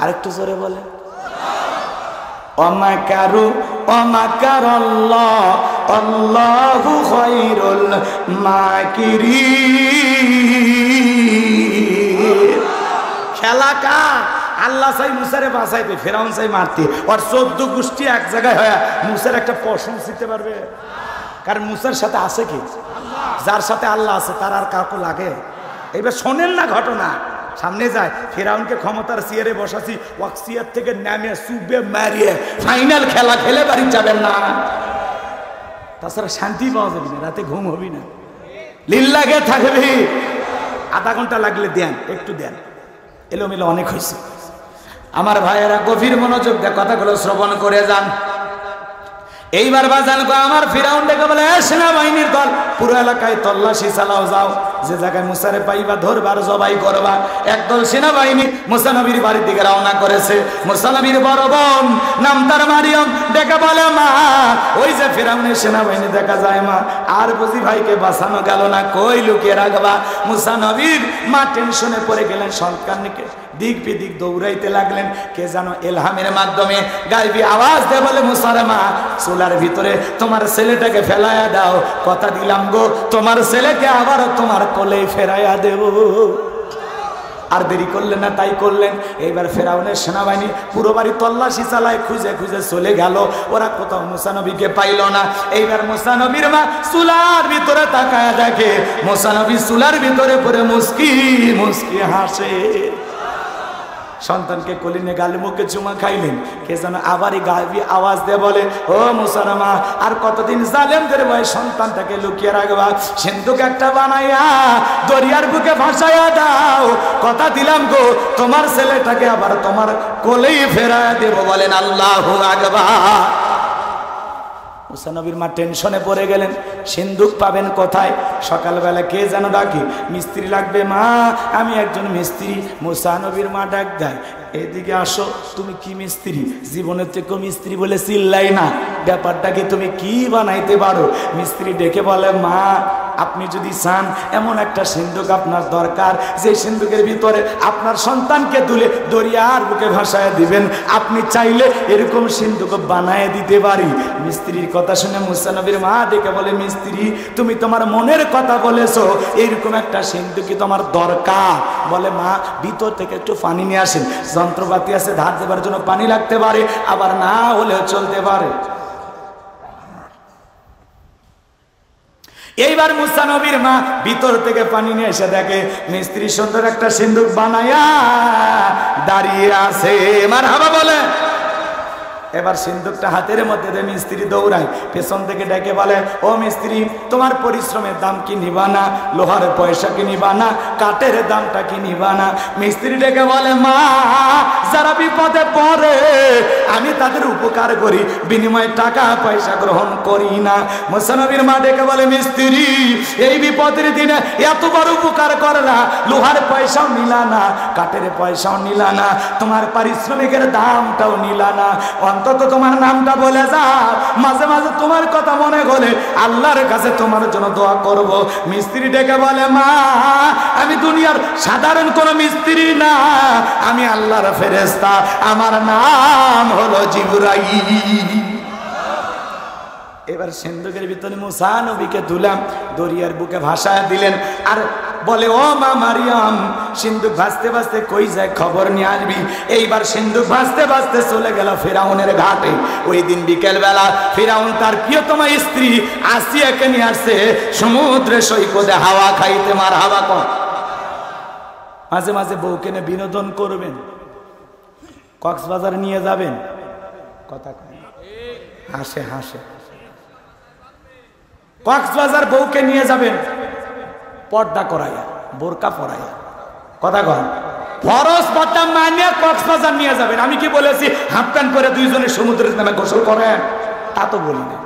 আরেকটু জোরে বলেন। অমাকারু অমাকারাল্লাহ আল্লাহু খায়রুল মাকিরিন। খেলা কার? আল্লাহ চাই মুসারে বাঁচাইতে, ফেরাউন চাই মারতে। আর 14 গোষ্ঠী এক জায়গায় হয়ে মুসার একটা পশম ছিঁড়তে পারবে? কারণ মুসার সাথে আছে কি? যার সাথে আল্লাহ আছে তার আর কাউকে লাগে? এইবার শোনেন না ঘটনা, সামনে যায়। ফেরাউনকে ক্ষমতার চেয়ারে বসাছি, ওয়াকসিয়ার থেকে নামে সুবে মারিয়ে ফাইনাল খেলা খেলে বাড়ি যাবেন না, তাছাড়া শান্তি পাওয়া যাবে না, রাতে ঘুম হবি না, লিল্লাহে থাকবি। আধা ঘন্টা লাগলে দেন, একটু দেন, এলোমেলো অনেক হয়েছে। আমার ভাইয়েরা গভীর মনোযোগ দিয়ে কথাগুলো শ্রবণ করে যান। এইবার বাজান গো আমার ফিরাউন ডেকে বলে, সেনাবাহিনীর দল পুরো এলাকায় তল্লাশি চালাও, যাও যে জায়গায় মুসারে পাইবা ধরবার জবাই করবা। একদল সেনাবাহিনী মুসা নবীর বাড়ির দিকে রওনা করেছে। মুসা নবীর বড় বোন নাম তার মারিয়ম ডেকে বলে, মা ওই যে ফিরাউনের সেনাবাহিনী দেখা যায় মা, আর বুঝি ভাইকে বাঁচানো গেল না, কই লুকিয়ে রাখবা? মুসা নবীর মা টেনশনে পড়ে গেলেন, সন্তানকে দিক বিদিক দৌড়াইতে লাগলেন। কে যেন এলহামের মাধ্যমে গায়বী আওয়াজ দিয়ে বলে, মুসারে মা চুলার ভিতরে তোমার ছেলেটাকে ফেলাইয়া দাও, কথা দিলাম গো তোমার ছেলেকে আবার তোমার কোলে ফেরাইয়া দেব। আর দেরি করলেন না, তাই করলেন। এইবার ফেরাউনের সেনাবাহিনী পুরো বাড়ি তল্লাশি চালায়, খুঁজে খুঁজে চলে গেল, ওরা কোথাও মুসা নবীকে পাইল না। এইবার মুসা নবীর মা চুলার ভিতরে তাকায় দেখে মুসা নবী চুলার ভিতরে পড়ে মুস্কি মুস্কি হাসে। সন্তানকে কলিনে গালে মুখে চুমা খাইলেন। কে যেন আবারই গায়বী আওয়াজ দিয়ে বলে, ও মুসার মা আর কতদিন জালেমদের ভয়ে সন্তানটাকে লুকিয়ে রাখবা? সিন্ধুক একটা বানাইয়া দরিয়ার বুকে ভাসাইয়া দাও, কথা দিলাম গো তোমার ছেলেটাকে আবার তোমার কোলেই ফেরাইয়া দেব। বলেন আল্লাহু আকবার। মুসা নবীর মা টেনশনে পড়ে গেলেন, সিন্ধুক পাবেন কোথায়? সকালবেলা কে যেন ডাকে, মিস্ত্রি লাগবে মা, আমি একজন মিস্ত্রি। মুসা নবীর মা ডাক দেয়, এদিকে আসো। তুমি কি মিস্ত্রি? জীবনের থেকে মিস্ত্রি বলে চিল্লাই না, ব্যাপারটা কি তুমি কি বানাইতে পারো? মিস্ত্রি ডেকে বলে, মা আপনি যদি চান এমন একটা সিন্ধুক আপনার দরকার, যে সিন্ধুকের ভিতরে আপনার সন্তানকে তুলে দরিয়ার বুকে ভাসায় দিবেন, আপনি চাইলে এরকম সিন্ধুক বানায় দিতে পারি। মিস্ত্রির কথা শুনে মুসা নবীর মা ডেকে বলে, মিস্ত্রি তুমি তোমার মনের কথা বলেছো, এরকম একটা সিন্ধুক কি তোমার দরকার? বলে, মা ভিতর থেকে একটু পানি নিয়ে আসেন, যন্ত্রপাতি আছে ধার দেবার জন্য পানি লাগতে পারে, আবার না হলেও চলতে পারে। এইবার মুসা নবীর মা ভিতর থেকে পানি নিয়ে এসে দেখে মিস্ত্রি সুন্দর একটা সিন্ধুক বানায়া দাঁড়িয়ে আছে। মারহাবা বলে। এবার সিন্ধুকটা হাতের মধ্যে দিয়ে মিস্ত্রি দৌড়ায়, পেছন থেকে ডেকে বলে, ও মিস্ত্রি তোমার পরিশ্রমের দাম কি নিবা না? লোহার পয়সা কি নিবা না? কাঠের দামটা কি নিবা না? মিস্ত্রি ডেকে বলে, মা যারা বিপদে পড়ে আমি তাদের উপকার করি, বিনিময়ে টাকা পয়সা গ্রহণ করি না। মুসা নবীর মা ডেকে বলে, মিস্ত্রি এই বিপদের দিনে এত বড় উপকার করলা, লোহার পয়সাও নিলা না, কাঠের পয়সাও নিলা না, তোমার পারিশ্রমিকের দামটাও নিলা না, অন্তত তোমার নামটা বলে যাও, মাঝে মাঝে তোমার কথা মনে হলে আল্লাহর কাছে তোমার জন্য দোয়া করব। মিস্ত্রি ডেকে বলে, মা আমি দুনিয়ার সাধারণ কোনো মিস্ত্রি না, আমি আল্লাহর ফেরেশতা। ফেরেশতা, আমার নাম হলো জিবরাইল। এবার সিন্ধুকের ভিতরে মুসা নবীকে তুলাম, দরিয়ার বুকে ভাসায় দিলেন, আর বলে ও মা মারিয়াম, সিন্ধুক ভাসতে ভাসতে কই যায় খবর নিয়ে আসবি। এইবার সিন্ধুক ভাসতে ভাসতে চলে গেল ফিরাউনের ঘাটে। ওই দিন বিকেল বেলা ফিরাউন তার প্রিয়তমা স্ত্রী আসিয়াকে নিয়ে আসছে সমুদ্রে সৈকতে হাওয়া খাইতে। মার হাওয়া কর। মাঝে মাঝে বউকে নিয়ে বিনোদন করবেন, কক্সবাজার নিয়ে যাবেন, কথা কয় হাসে হাসে, কক্সবাজার বউকে নিয়ে যাবেন পর্দা করাইয়া, বোরকা পরাইয়া, কথা কন ফরজ পর্দা মানিয়া কক্সবাজার নিয়ে যাবেন। আমি কি বলেছি হাফকান করে দুইজনে সমুদ্রের নামে গোসল করেন? তা তো বলি না।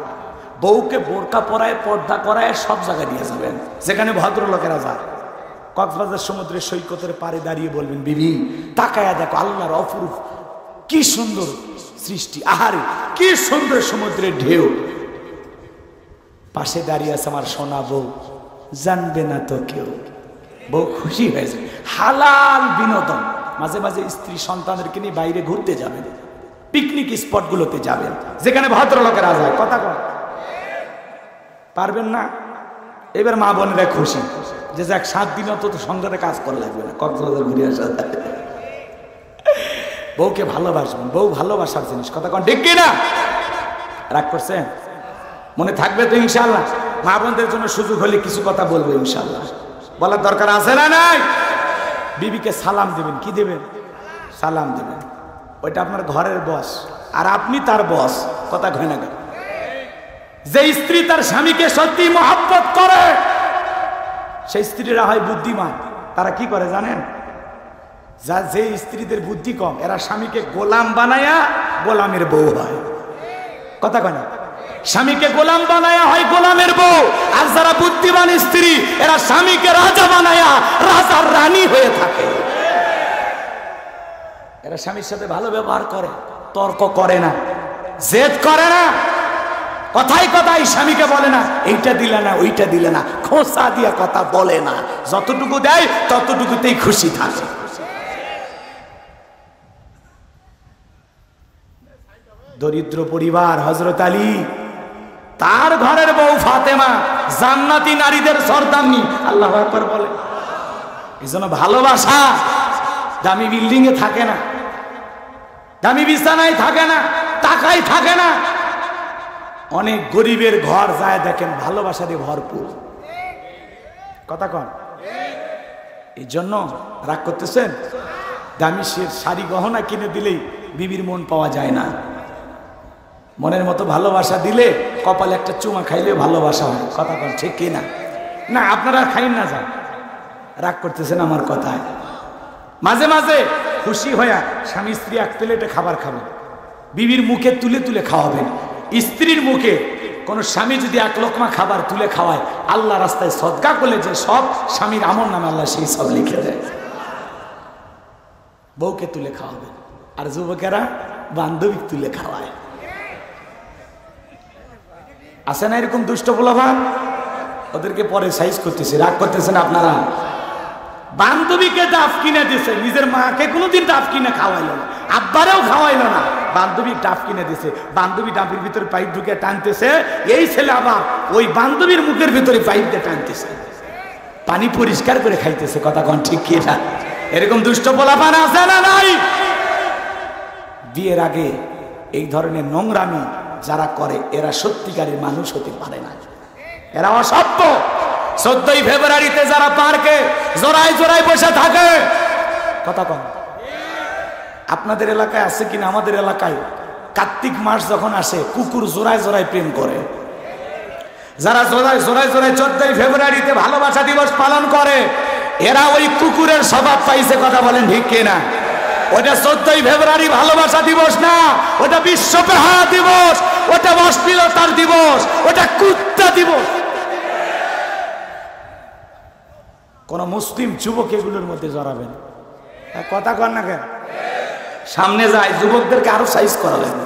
বউকে বোরকা পরায়, পর্দা করায় সব জায়গায় নিয়ে যাবেন যেখানে ভদ্রলোকেরা যায়। কক্সবাজার সমুদ্রের সৈকতের পাড়ে দাঁড়িয়ে বলবেন, বিবি তাকায়া দেখো আল্লাহর অপরূপ কি সুন্দর সৃষ্টি, আহারে কি সুন্দর সমুদ্রের ঢেউ, পাশে দাঁড়িয়ে আছে আমার সোনা বউ, জানবে না তো কেউ। বউ খুশি হয়েছে। হালাল বিনোদন। মাঝে মাঝে স্ত্রী সন্তানদেরকে নিয়ে বাইরে ঘুরতে যাবেন, পিকনিক স্পটগুলোতে যাবেন যেখানে ভদ্রলোকেরা যায়, কথা কন পারবেন না? এবার মা বোনেরা খুশি যে যাক 7 দিন অন্তত সংসারে কাজ করা লাগবে না, কক্সবাজার ঘুরে আসা। বউকে ভালোবাসবেন, বউ ভালোবাসার জিনিস, কথা কন ঠিক কিনা? রাগ করছেন? মনে থাকবে তো ইনশাআল্লাহ? মা বোনদের জন্য সুযোগ হলে কিছু কথা বলবো ইনশাআল্লাহ, বলার দরকার আছে না নাই? বিবিকে সালাম দেবেন, কি দেবেন? সালাম দেবেন। ওইটা আপনার ঘরের বস আর আপনি তার বস, কথা কয় না? যে স্ত্রী তার স্বামীকে সত্যি মহব্বত করে সেই স্ত্রীরা হয় বুদ্ধিমান। তারা কি করে জানেন? যে স্ত্রীদের বুদ্ধি কম এরা স্বামীকে গোলাম বানায়া গোলামের বউ হয়, কথা কয় না? স্বামীকে গোলাম বানায়া হয় গোলামের বউ, আর যারা বুদ্ধিমান স্ত্রী এরা স্বামীকে রাজা বানায়া রাজার রানী হয়ে থাকে। এরা স্বামীর সাথে ভালো ব্যবহার করে, তর্ক করে না, জেদ করে না, কথাই কথাই স্বামীকে বলে না এইটা দিলে না ওইটা দিলে না, খোঁচা দিয়া কথা বলে না, যতটুকু দেয় ততটুকুতেই খুশি থাকে। দরিদ্র পরিবার হযরত আলী, তার ঘরের বউ ফাতেমা জান্নাতি নারীদের সর্দারনি, আল্লাহু আকবার বলে। এজন্য ভালোবাসা দামি বিল্ডিং এ থাকে না, দামি বিছানায় থাকে না, টাকায় থাকে না। অনেক গরিবের ঘর যায় দেখেন ভালোবাসা দিয়ে ভরপুর, কথা কন। এই জন্য রাগ করতেছেন? দামি শাড়ি গহনা কিনে দিলেই বিবির মন পাওয়া যায় না। মনের মতো ভালোবাসা দিলে কপালে একটা চুমা খাইলে ভালোবাসা হয়, কথা কন ঠিক কিনা? না আপনারা খাইন না, যান। রাগ করতেছেন আমার কথায়? মাঝে মাঝে খুশি হইয়া স্বামী স্ত্রী এক প্লেটে খাবার খাবেন, বিবির মুখে তুলে তুলে খাওয়াবেন। স্ত্রীর মুখে কোন স্বামী যদি 1 লোকমা খাবার তুলে খাওয়ায়, আল্লাহ রাস্তায় সদকা করলে যে সব স্বামীর আমল নামে আল্লাহ সেই সব লিখে দেয়। বউকে তুলে খাওয়াবেন। আর যুবকেরা বান্ধবী তুলে খাওয়ায়, আছে না এরকম দুষ্ট পোলাপান? ওদেরকে পরে সাইজ করতেছে, রাগ করতেছেন আপনারা? বান্ধবীকে ডাব কিনে দিছে, নিজের মাকে কোনোদিন ডাব কিনে খাওয়াইলো না, আব্বারেও খাওয়াইলো না, বান্ধবী ডাব কিনে দিছে। বান্ধবী ডাবের ভিতরে পাইপ ঢুকে টানতেছে, এই ছেলে আবার ওই বান্ধবীর মুখের ভিতরে পাইপ দিয়ে টানতেছে, পানি পরিষ্কার করে খাইতেছে, কথা কন ঠিক কি না? এরকম দুষ্ট পোলাপান আছে না নাই? বিয়ের আগে এই ধরনের নোংরামি যারা করে এরা সত্যিকারের মানুষ হতে পারে না, এরা অসভ্য। 14ই ফেব্রুয়ারিতে যারা পার্কে জোড়ায় জোড়ায় বসে থাকে, কথা কন, আপনাদের এলাকায় আছে কিনা? আমাদের এলাকায় কার্তিক মাস যখন আসে কুকুর জোড়ায় জোড়ায় প্রেম করে। যারা জোড়ায় জোড়ায় জোড়ায় 14ই ফেব্রুয়ারিতে ভালোবাসা দিবস পালন করে এরা ওই কুকুরের স্বভাব পাইছে, কথা বলেন ঠিক কিনা? ওটা 14ই ফেব্রুয়ারি ভালোবাসা দিবস না, ওটা বিশ্ব বেহায়া দিবস, ওটা অশ্লীলতার দিবস, ওটা কুত্তা দিবস। কোন মুসলিম যুবক এগুলোর মধ্যে জড়াবেন, কথা কন না কেন? সামনে যায় যুবকদেরকে আরো সাইজ করা লাগবে।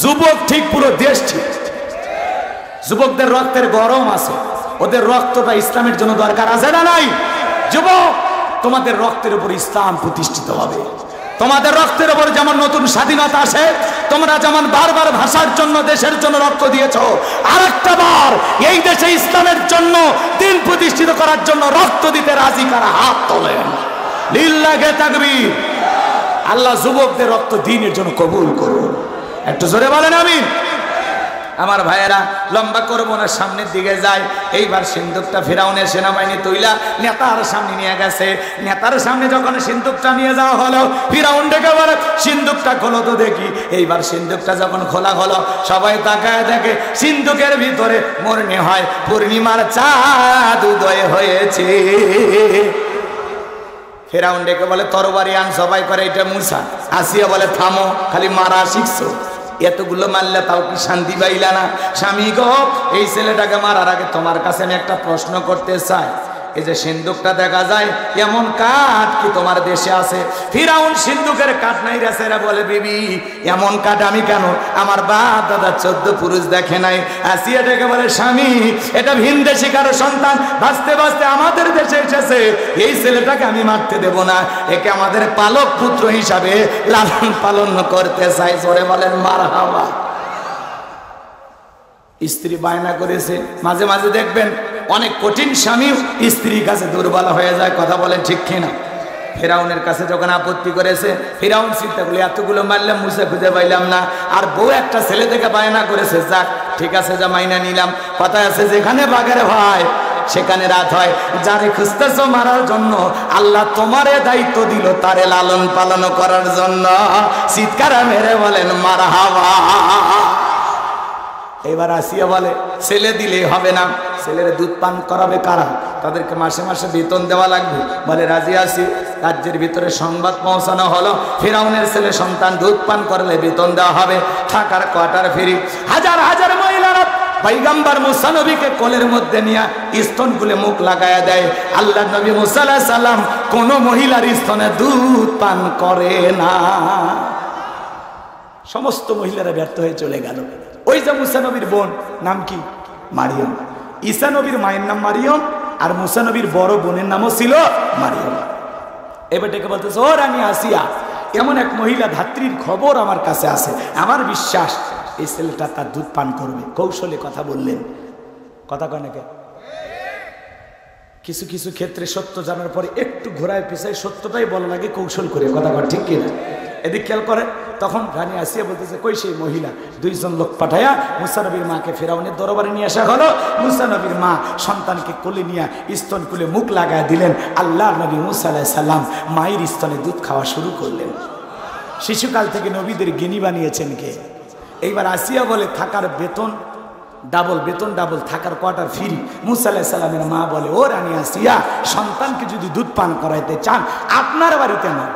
যুবক ঠিক, পুরো দেশ ঠিক। যুবকদের রক্তের গরম আছে, ওদের রক্তটা ইসলামের জন্য দরকার আছে না নাই? যুবক তোমাদের রক্তের উপর ইসলাম প্রতিষ্ঠিত হবে, তোমাদের রক্তের উপর যেমন নতুন স্বাধীনতা আসে, তোমরা যেমন বারবার ভাষার জন্য দেশের জন্য রক্ত দিয়েছো, আরেকটা বার এই দেশে ইসলামের জন্য দিন প্রতিষ্ঠিত করার জন্য রক্ত দিতে রাজি কারা হাত তোলেন। লিল্লাহে তাকবীর। আল্লাহ যুবকদের রক্ত দ্বীনের জন্য কবুল করুন। একটু জোরে বলেন আমিন। আমার ভাইয়েরা, লম্বা করবো না, সামনের দিকে যায়। এইবার সিন্দুকটা ফিরাউনের সেনাবাহিনী তুইলা নেতার সামনে নিয়ে গেছে। নেতার সামনে যখন সিন্দুকটা নিয়ে যাওয়া হলো, ফিরাউন ডেকে বলে সিন্দুকটা খোলো তো দেখি। এইবার সিন্দুকটা যখন খোলা হলো, সবাই তাকায় দেখে সিন্দুকের ভিতরে মনে হয় পূর্ণিমার চাঁদ উদয় হয়েছে। ফিরাউন ডেকে বলে তরবারি আন। সবাই করে এটা মুসা। আসিয়া বলে থামো, খালি মারা শিখছো, এতগুলো মারলে তাও কি শান্তি পাইলা না? স্বামী গো, এই ছেলেটাকে মারার আগে তোমার কাছে আমি একটা প্রশ্ন করতে চাই। এই যে সিন্দুকটা দেখা যায়, এমন কাঠ কি তোমার দেশে আছে? ফিরাউন সিন্দুকের কাঠ নাই রেছে, বলে বিবি এমন কাঠ আমি কেন, আমার বাপ দাদা 14 পুরুষ দেখে নাই। আসিয়া ডেকে বলে স্বামী, এটা ভিনদেশী কারো সন্তান, বাঁচতে বাঁচতে আমাদের দেশে এসেছে। এই ছেলেটাকে আমি মারতে দেব না, একে আমাদের পালক পুত্র হিসাবে লালন পালন করতে চাই। জোরে বলেন মারহাবা। স্ত্রী বায়না করেছে। মাঝে মাঝে দেখবেন অনেক কঠিন স্বামী স্ত্রীর কাছে দুর্বল হয়ে যায়। কথা বলেন ঠিক কিনা? ফিরাউনের কাছে যখন আপত্তি করেছে, ফিরাউন চিন্তা করলে এতগুলো মারলাম, মুছে খুঁজে পাইলাম না, আর বউ একটা ছেলে থেকে বায়না করেছে, যাক ঠিক আছে, যা মাইনা নিলাম। কথা আছে যেখানে বাঘের ভয় সেখানে রাত হয়। যারে খুঁজতেছো মারার জন্য, আল্লাহ তোমারে দায়িত্ব দিল তারে লালন পালন করার জন্য। চিৎকার মেরে বলেন মারহাবা। এবার আসিয়া বলে ছেলে দিলে হবে না, ছেলের দুধ পান করাবে কারা? তাদেরকে মাসে মাসে বেতন দেওয়া লাগবে। বলে রাজি আছি। রাজ্যের ভিতরে সংবাদ পৌঁছানো হলো, ফিরাউনের ছেলে সন্তান দুধ পান করলে বেতন দেওয়া হবে, থাকার কোয়ার্টার ফ্রি। হাজার হাজার মহিলারা পয়গম্বর মুসা নবীকে কোলের মধ্যে নিয়ে স্তন খুলে মুখ লাগায়া দেয়। আল্লাহ নবী মুসা আলাইহিস সালাম কোন মহিলার স্তনে দুধ পান করে না। সমস্ত মহিলারা ব্যর্থ হয়ে চলে গেল। ওই যে মুসা নবীর বোন, নাম কি? মারিয়ম। ঈসা নবীর মায়ের নাম মারিয়ম, আর মুসা নবীর বড় বোনের নামও ছিল মারিয়ম। এবার ডেকে বলতেছে, ও রানী আসিয়া, এমন এক মহিলা ধাত্রীর খবর আমার কাছে আছে, আমার বিশ্বাস এই ছেলেটা তার দুধ পান করবে। কৌশলে কথা বললেন। কথা কয় নাকি? কিছু কিছু ক্ষেত্রে সত্য জানার পরে একটু ঘোরায় পিছায় সত্যটাই বলা লাগে কৌশল করে। কথা কয় ঠিক কিনা? এদিক খেয়াল করেন। তখন রানী আসিয়া বলতেছে, কই সেই মহিলা? 2 জন লোক পাঠায়া মুসা নবীর মাকে ফিরাউনের দরবারে নিয়ে আসা হলো। মুসা নবীর মা সন্তানকে কোলে নিয়ে স্তন খুলে মুখ লাগায় দিলেন। আল্লাহ নবী মুসা আলাইহিস সালাম মায়ের স্তনে দুধ খাওয়া শুরু করলেন। শিশুকাল থেকে নবীদের জ্ঞানী বানিয়েছেন কে? এইবার আসিয়া বলে থাকার বেতন ডাবল, বেতন ডাবল, থাকার কোয়ার্টার ফ্রি। মুসা আলাইহিস সালামের মা বলে, ও রানী আসিয়া, সন্তানকে যদি দুধ পান করাইতে চান আপনার বাড়িতে না,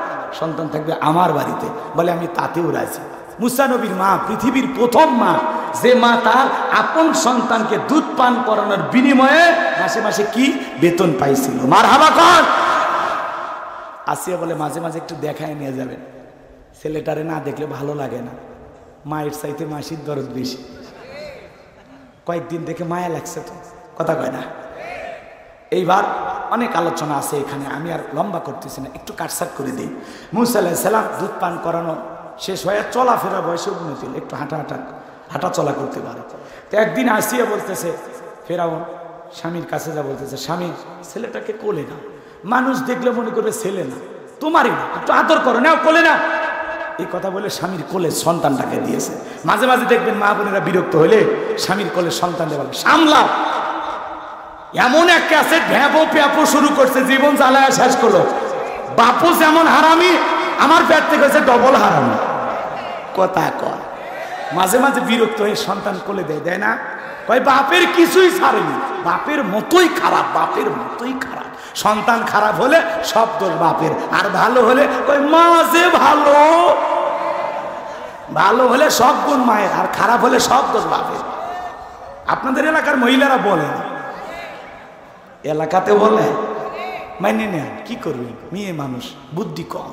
সন্তান থাকবে আমার বাড়িতে। বলে আমি তাতেও রাজি। মুসা নবীর মা পৃথিবীর প্রথম মা, যে মা তার আপন সন্তানকে দুধ পান করানোর বিনিময়ে মাসে মাসে কি বেতন পাইছিল। মারহাবা কর। আসিয়া বলে মাঝে মাঝে একটু দেখায় নিয়ে যাবেন, ছেলেটারে না দেখলে ভালো লাগে না, মায়ের চাইতে মাসির দরদ বেশি। কয়েকদিন দেখে মায়া লাগছে তো। কথা কয় না? এইবার অনেক আলোচনা আছে এখানে, আমি আর লম্বা করতেছি না, একটু কাটসাট করে দিই। মুসা আলাইহিস সালাম দুধ পান করানো শেষ হয়ে চলাফেরা বয়সে উন্নতি, একটু হাঁটা চলা করতে পারে। তো একদিন আসিয়া বলতেছে ফেরাউন স্বামীর কাছে যা বলতেছে, স্বামী ছেলেটাকে কোলে না, মানুষ দেখলে মনে করবে ছেলে না, তোমারই না, একটু আদর করো না, কোলে না। এই কথা বলে স্বামীর কোলে সন্তানটাকে দিয়েছে। মাঝে মাঝে দেখবেন মা বোনেরা বিরক্ত হলে স্বামীর কোলে সন্তান দেওয়া সামলাও। এমন এক ক্যাসেট ভ্যাপো প্যাপো শুরু করছে, জীবন জ্বালায় শেষ করলো। বাপু যেমন হারামি, আমার পেট থেকে হচ্ছে ডবল হারামি। কথা কয়। মাঝে মাঝে বিরক্ত হয়ে সন্তান কোলে দেয় না, কয় বাপের কিছুই ছাড়েনি, বাপের মতোই খারাপ, বাপের মতোই খারাপ। সন্তান খারাপ হলে সব দোষ বাপের, আর ভালো হলে কয় মা যে ভালো, ভালো হলে সব গুণ মায়ের, আর খারাপ হলে সব দোষ বাপের। আপনাদের এলাকার মহিলারা বলে না, এলাকাতে বলে, মাইনে নেন, কি করবেন, মেয়ে মানুষ, বুদ্ধি কম।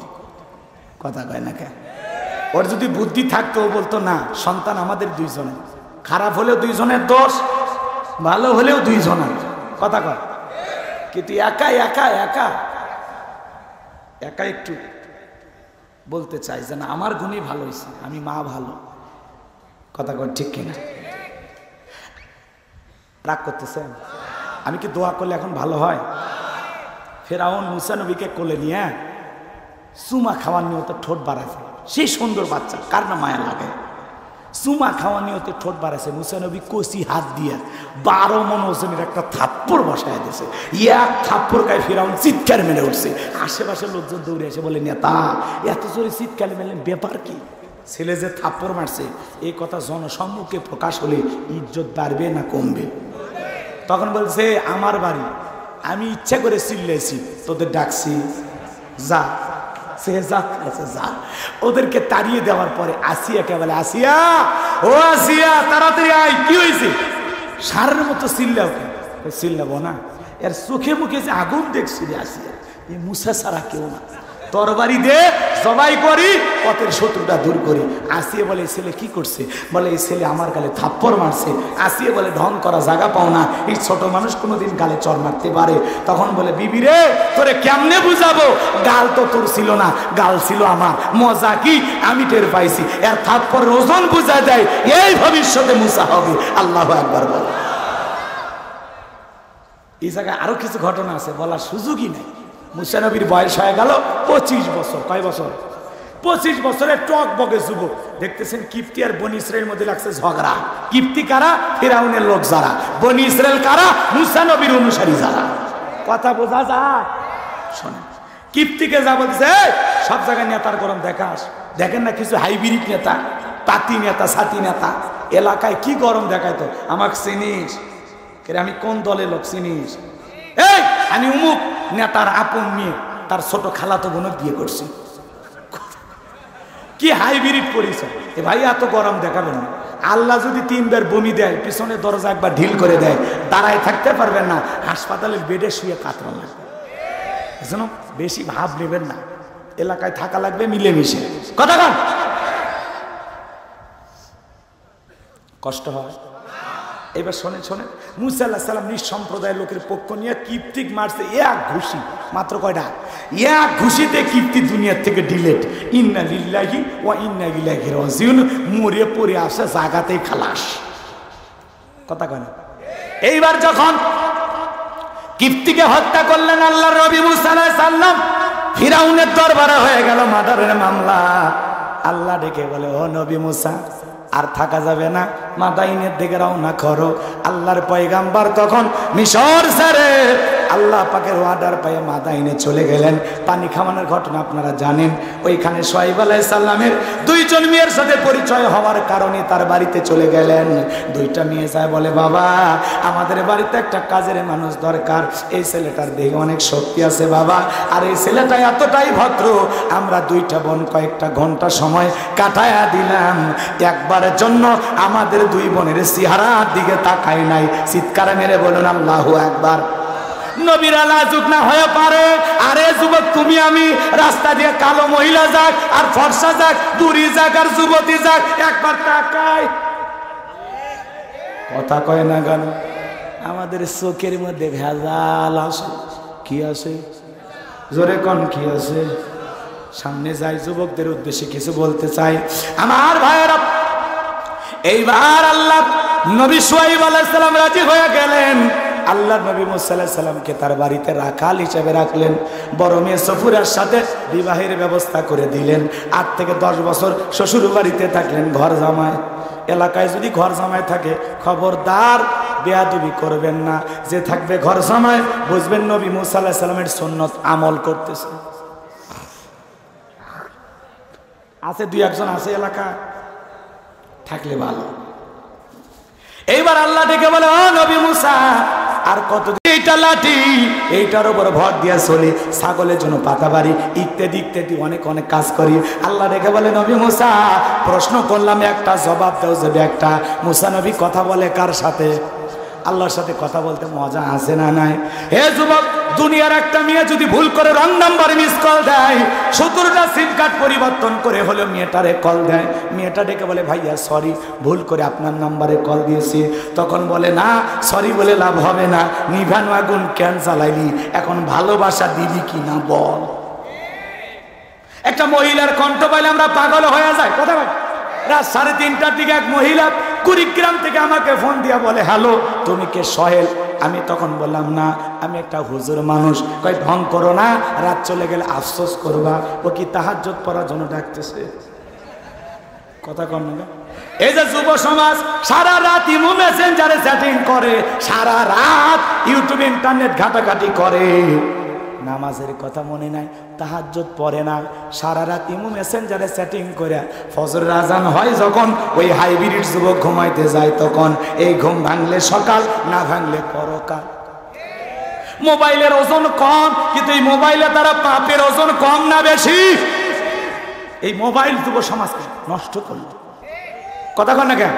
কথা কয় না কে? ওর যদি বুদ্ধি থাকতো ও বলতো না, সন্তান আমাদের 2 জনের, খারাপ হলেও 2 জনের দোষ, ভালো হলেও 2 জনের। কথা কয়। কিন্তু একা একা একা একা একটু বলতে চাই যে না আমার গুণই ভালো হয়েছে, আমি মা ভালো। কথা কর ঠিক কিনা? রাগ করতেছেন? আমি কি দোয়া করলে এখন ভালো হয়? ফেরাউন মুসা নবীকে কোলে নিয়ে চুমা খাওয়ার নিয়তে ঠোঁট বাড়াইছে। সেই সুন্দর বাচ্চা, কার না মায়া লাগে? চুমা খাওয়া নিয়তে ঠোঁট বাড়াইছে। মুসা নবী কষি হাত দিয়ে 12 মণ ওজনের একটা থাপ্পড় বসায় দিয়েছে। এক থাপ্পড় গায়ে ফেরাউন চিৎকার মেরে উঠছে। আশেপাশে লোকজন দৌড়ে এসে বলে, নেতা এত জোরে চিৎকার মেলেন, ব্যাপার কি? ছেলে যে থাপ্পড় মারছে এই কথা জনসম্মুখে প্রকাশ হলে ইজ্জত বাড়বে না কমবে? তখন বলছে, আমার বাড়ি, আমি ইচ্ছা করে চিল্লাইছি, তোদের ডাকছি, যা। সে যা যা। ওদেরকে তাড়িয়ে দেওয়ার পরে আসিয়াকে বলে, আসিয়া, ও আসিয়া তাড়াতাড়ি আয়, কি হয়েছে? সারের মতো চিল্লাও। চিল্লাবো না, এর চোখে মুখে যে আগুন দেখছি রে আসিয়া, এই মুসা ছাড়া কেউ না। তরবারি দে, জবাই করি, পথের শত্রুটা দূর করি। আসিয়া বলে, এই ছেলে কি করছে? বলে, এই ছেলে আমার গালে থাপ্পড় মারছে। আসিয়া বলে, ঢং করা জায়গা পাও না, এই ছোট মানুষ কোনোদিন গালে চর মারতে পারে? তখন বলে, বিবি রে, তোরে কেমনে বুঝাবো? গাল তো তোর ছিল না, গাল ছিল আমার। মজা কি আমি টের পাইছি। এর থাপ্পড়ের ওজন বুঝা দেয়, এই ভবিষ্যতে মুসা হবে। আল্লাহু আকবার বল। এই জায়গায় আরো কিছু ঘটনা আছে, বলার সুযোগই নাই। মুসা নবীর বয়স হয়ে গেল 25 বছর। কয় বছর? 25 বছরের টক বগে যুবক। দেখতেছেন কিপ্তি আর বনি ইসরায়েলের মধ্যে লাগছে ঝগড়া। কিপ্তি কারা? ফিরাউনের লোক যারা। বনি ইসরায়েল কারা? মুসা নবীর অনুসারী যারা। কথা বোঝা যায়? শোনেন, কিপ্তিকে যা বলছে, সব জায়গায় নেতার গরম দেখাস। দেখেন না কিছু হাইব্রিড নেতা, পাতি নেতা, সাথী নেতা, এলাকায় কি গরম দেখায়। তো আমাকে চিনিস? আমি কোন দলের লোক চিনিস? এই আমি উমুক নেতার আপন মেয়ে, তার ছোট খালাতো বোনকে বিয়ে করছি। কি হাইব্রিড পরিচয়! এ ভাই এত গরম দেখাবেন না। আল্লাহ যদি 3 বার বমি দেয়, পিছনে দরজা একবার ঢিল করে দেয়, দাঁড়ায় থাকতে পারবেন না, হাসপাতালের বেডে শুয়ে কাতরা লাগবে। এজন্য বেশি ভাব নেবেন না, এলাকায় থাকা লাগবে মিলেমিশে। কথা কন, কষ্ট হয়। এবার শোনেন শোনেন, মুসা আলাইহিস সালাম নিঃসম্প্রদায়ের লোকের পক্ষ নিয়ে কিপ্তিক মারছে এক ঘুষি। মাত্র কয়টা? এক ঘুষিতে কিপ্তি দুনিয়ার থেকে ডিলেট। ইন্না লিল্লাহি ওয়া ইন্না ইলাইহি রাজিউন। মরে পড়ে আসে জায়গাতেই খালাস। কথা কয় না? এইবার যখন কিপ্তিকে হত্যা করলেন আল্লাহর নবী মুসা আলাইহিস সালাম, ফিরাউনের দরবারে হয়ে গেল মার্ডারের মামলা। আল্লাহ ডেকে বলে, ও নবী মুসা, আর থাকা যাবে না, মাদাইনের দিকে রওনা করো। আল্লাহর পয়গাম্বার তখন মিশর ছেড়ে আল্লাহ পাকের অর্ডার পেয়ে মাদাইনে চলে গেলেন। পানি খাওয়ানোর ঘটনা আপনারা জানেন। ওইখানে শুআয়ব আলাইহিস সালামের 2 জন মেয়ের সাথে পরিচয় হওয়ার কারণে তার বাড়িতে চলে গেলেন। 2টা মেয়ে যায় বলে, বাবা আমাদের বাড়িতে একটা কাজের মানুষ দরকার। এই ছেলেটার দেহে অনেক শক্তি আছে বাবা, আর এই ছেলেটা এতটাই ভদ্র, আমরা 2টা বোন কয়েকটা ঘন্টা সময় কাটায়া দিলাম, একবারের জন্য আমাদের 2 বোনের চেহারার দিকে তাকায় নাই। চিৎকার মেরে বলুন আল্লাহু আকবার। নবীর লাজুক না হয়ে পারে। আরে যুবক, তুমি আমি রাস্তা দিয়ে কালো মহিলা যাক আর ফর্সা যাক, বুড়ি যাক আর যুবতী যাক, একবার তাকায়। কথা কয় না কেন? আমাদের চোখের মধ্যে ভেজাল আছে। কি আছে? জোরে কোন কি আছে? সামনে যাই, যুবকদের উদ্দেশ্যে কিছু বলতে চাই। আমার ভাইয়েরা, এইবার আল্লাহ নবী শুআয়ব আলাইহিস সালাম রাজি হয়ে গেলেন। আল্লাহ নবী মুসা আলাইহিস সালামকে তার বাড়িতে রাখাল হিসেবে রাখলেন। বড় মেয়ে সফুরার সাথে বিবাহের ব্যবস্থা করে দিলেন। 8 থেকে 10 বছর শ্বশুর বাড়িতে থাকলেন ঘর জামাই। এলাকায় যদি ঘর জামাই থাকে, খবরদার বেয়াদবি করবেন না। যে থাকবে ঘর জামাই, বুঝবেন নবী মুসা আলাইহিস সালামের সুন্নত আমল করতেছে। আছে 2-1 জন আছে এলাকা, থাকলে ভালো। এইবার আল্লাহ ডেকে বলে, ও নবী মুসা, আর কত এইটা লাঠি, এইটার উপর ভর দিয়া চলি, ছাগলের জন্য পাতা বাড়ি, ইত্যাদি ইত্যাদি অনেক অনেক কাজ করি। আল্লাহ ডেকে বলে, নবী মুসা, প্রশ্ন করলাম একটা, জবাব দাও যাবে একটা। মুসা নবী কথা বলে কার সাথে? আল্লাহর সাথে কথা বলতে মজা আছে না নাই? হে যুবক, দুনিয়ার একটা মেয়ে যদি ভুল করে রং নাম্বারে মিস কল দেয়, 17টা সিম কার্ড পরিবর্তন করে হলো মেয়েটারে কল দেয়। মেয়েটা ডেকে বলে, ভাইয়া সরি, ভুল করে আপনার নাম্বারে কল দিয়েছি। তখন বলে, না সরি বলে লাভ হবে না, নিভানো আগুন কেন জ্বালাইলি, এখন ভালোবাসা দিবি কি না বল। একটা মহিলার কণ্ঠ পাইলে আমরা পাগল হয়ে যাই। কথা বল। রাত 3:30টার দিকে এক মহিলা কুড়িগ্রাম থেকে আমাকে ফোন দিয়া বলে, হ্যালো তুমি কে সোহেল? আমি তখন বললাম না, আমি একটা হুজুর মানুষ। কয় ঢং করো না, রাত চলে গেলে আফসোস করবা। ও কি তাহাজ্জুদ পড়ার জন্য ডাকতেছে? কথা কন না। এই যে যুব সমাজ সারা রাত ইমো মেসেঞ্জারে চ্যাটিং করে, সারা রাত ইউটিউব ইন্টারনেট ঘাটাঘাটি করে, নামাজের কথা মনে নাই, তাহাজ্জুদ পড়ে না, সারা রাত ইমো মেসেঞ্জারে চ্যাটিং করে ফজরের আজান হয় যখন ওই হাইব্রিড যুবক ঘুমাইতে যায় তখন এই ঘুম ভাঙলে সকাল, না ভাঙলে পরকাল। মোবাইলের ওজন কম, কিন্তু এই মোবাইলে তারা পাপের ওজন কম না বেশি? এই মোবাইল যুব সমাজকে নষ্ট করলো। কথা কন না কেন?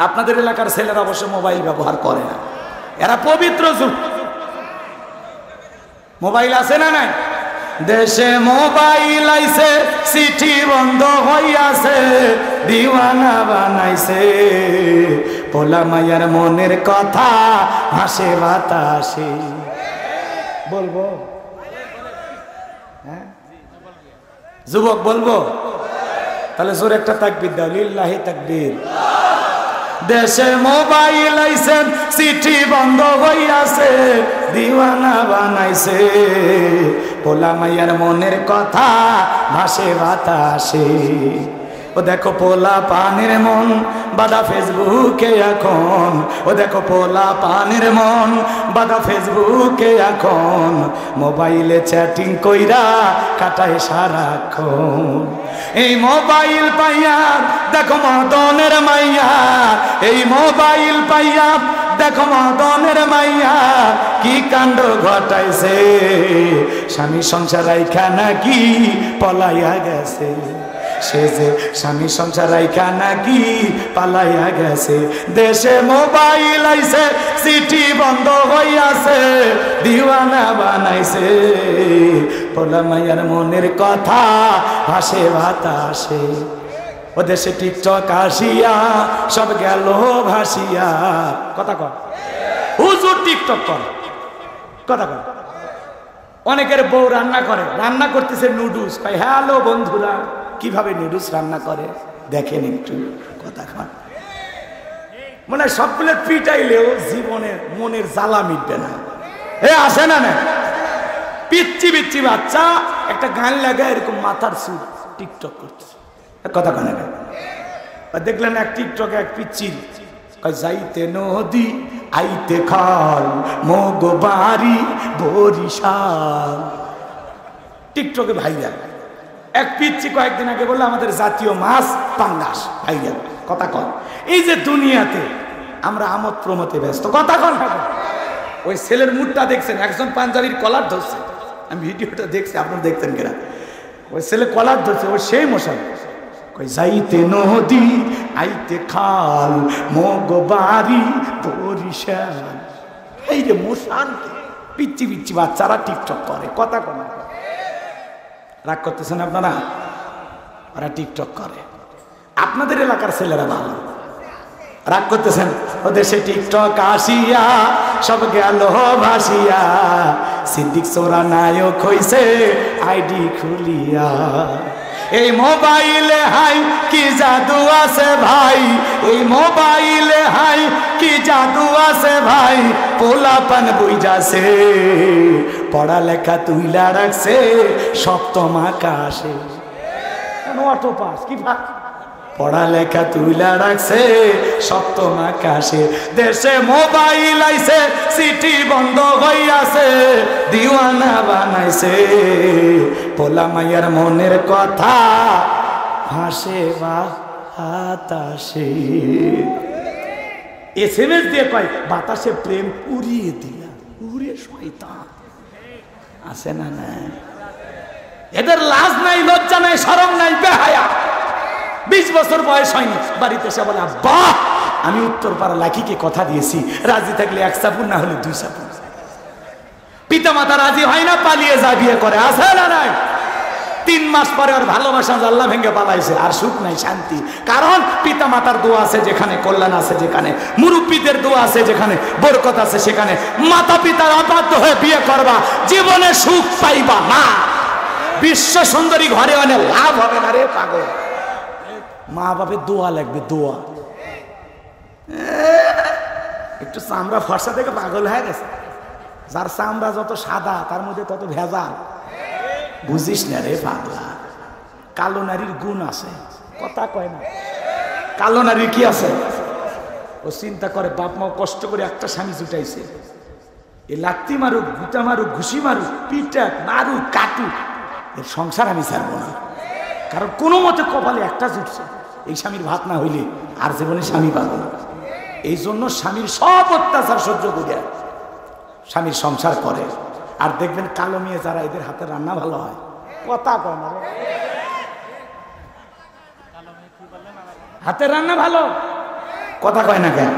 আপনাদের এলাকার ছেলেরা অবশ্য মোবাইল ব্যবহার করে না, এরা পবিত্র যুগ। মোবাইল আছে না নাই? দেশে মোবাইল আইছে, চিঠি বন্ধ হইয়াছে, দিওয়ানা বানাইছে, পোলা মাইয়ার মনের কথা হাসে বাতাসে। বলবো হ্যাঁ যুবক, বলবো? তাহলে জোর একটা তাকবীর দাও, লিল্লাহি তাকবীর। দেশে মোবাইল আইছে, চিঠি বন্ধ হইয়াছে, দিওয়ানা বানাইছে, পোলা মাইয়ার মনের কথা ভাসে বাতাসে। ও দেখো পোলা পানের মন বাদা ফেসবুকে এখন, ও দেখো পোলা পানের মন বাদা ফেসবুকে এখন, মোবাইলে চ্যাটিং কইরা কাটায় সারাক্ষণ। এই মোবাইল পাইয়া দেখো মদনের মাইয়া, এই মোবাইল পাইয়া দেখো মদনের মাইয়া কি কাণ্ড ঘটাইছে, স্বামী সংসার রাইখা নাকি পলাইয়া গেছে, সে যে স্বামী সংসার রাইখা নাকি পালাইয়া গেছে। দেশে মোবাইল আইছে, চিঠি বন্ধ হইয়াছে, দিওয়ানা বানাইছে, পোলা মাইয়ার মনের কথা ভাসে বাতাসে। ও দেশে টিকটক আসিয়া সব গেল ভাসিয়া। কথা কর হুজুর, টিকটক কর। কথা কর। অনেকের বউ রান্না করে, রান্না করতেছে নুডলস, কয় হ্যালো বন্ধুরা, কিভাবে নুডলস রান্না করে দেখেন একটু। কথা কর। মানে সবগুলো পিটাইলেও জীবনের মনের জ্বালা মিটবে না। এ আসে না না, পিচ্ছি পিচ্ছি বাচ্চা একটা গান লাগায় এরকম মাথার চুল টিকটক করছে। কথা কয় না? দেখলেন এক টিকটকে এক পিচ্ছি যাইতে নদী আইতে খাল, মগ বাড়ি বরিশাল। টিকটকে ভাইরাল এক পিচ্ছি কয়েকদিন আগে বললো আমাদের জাতীয় মাছ পাঙ্গাস, ভাইরাল। কথা কন। এই যে দুনিয়াতে আমরা আমোদ প্রমোদে ব্যস্ত। কথা কন। ওই ছেলের মুডটা দেখছেন, একজন পাঞ্জাবির কলার ধরছে, আমি ভিডিওটা দেখছি, আপনারা দেখতেন কিনা? ওই ছেলে কলার ধরছে, ওই সেই মশাল কই যাইতে নদী আইতে খাল, মগ বাড়ি বরিশাল। এই যে মশান পিচ্ছি পিচ্ছি বাচ্চারা টিকটক করে। কথা কন। রাগ করতেছেন আপনারা? ওরা টিকটক করে। আপনাদের এলাকার ছেলেরা ভালো, রাগ করতেছেন? ও দেশে টিকটক আসিয়া সব গেল ভাসিয়া, সিদ্দিক সোরা নায়ক হইছে আইডি খুলিয়া। এই মোবাইলে হাই কি জাদু আছে ভাই, এই মোবাইলে হাই কি জাদু আছে ভাই, পোলাপান বুইজাছে, পড়ালেখা তুইলা রাখছে সপ্তম আকাশে। অটো পাস কি ভাই, পড়ালেখা তুইলা রাখছে সপ্তম আকাশে। দেশে মোবাইল আইছে, চিঠি বন্ধ হইয়াছে, দিওয়ানা বানাইছে, পোলা মাইয়ার মনের কথা ভাসে বাতাসে। SMS দিয়ে কয় বাতাসে প্রেম উড়িয়ে দিলা। উড়ে শয়তান আছে না? না, এদের লাজ নাই, লজ্জা নাই, শরম নাই, বেহায়া। 20 বছর বয়স হয়নি, বাড়িতে এসে বলে বাহ আমি উত্তর পাড়া লাকিকে কথা দিয়েছি, রাজি থাকলে 1 চাপুন, না হলে 2 চাপুন। পিতা মাতা রাজি হয় না, পালিয়ে যা বিয়ে করে। আছে না নাই? 3 মাস পরে ওর ভালোবাসা জানলা ভেঙে পালাইছে, আর সুখ নাই, শান্তি। কারণ পিতা মাতার দোয়া আছে যেখানে, কল্যাণ আছে যেখানে, মুরব্বীদের দোয়া আছে যেখানে, বরকত আছে সেখানে। মাতা পিতার অবাধ্য হয়ে বিয়ে করবা, জীবনে সুখ পাইবা না। বিশ্ব সুন্দরী ঘরে আনে লাভ হবে না রে পাগল। মা বাপের দোয়া লাগবে, দোয়া। একটু চামড়া ফর্সা থেকে পাগল হয়ে গেছে। যার চামড়া যত সাদা তার মধ্যে তত ভেজাল। বুঝিস না রে পাগলা, কালো নারীর গুণ আছে, কথা কয় না। কালো নারীর কি আছে? ও চিন্তা করে বাপ মা কষ্ট করে একটা স্বামী জুটাইছে, এ লাত্তি মারুক, গুটা মারুক, ঘুষি মারুক, পিটাক, মারুক, কাটুক, এর সংসার আমি ছাড়বো না। কারণ কোনো মতে কপালে একটা জুটছে, এই স্বামীর ভাত না হইলে আর জীবনে স্বামী পাবো না। এই জন্য স্বামীর সব অত্যাচার সহ্য করে স্বামীর সংসার করে। আর দেখবেন কালো মেয়ে যারা, এদের হাতে রান্না ভালো হয়, কথা কয় না, হাতের রান্না ভালো, কথা কয় না কেন?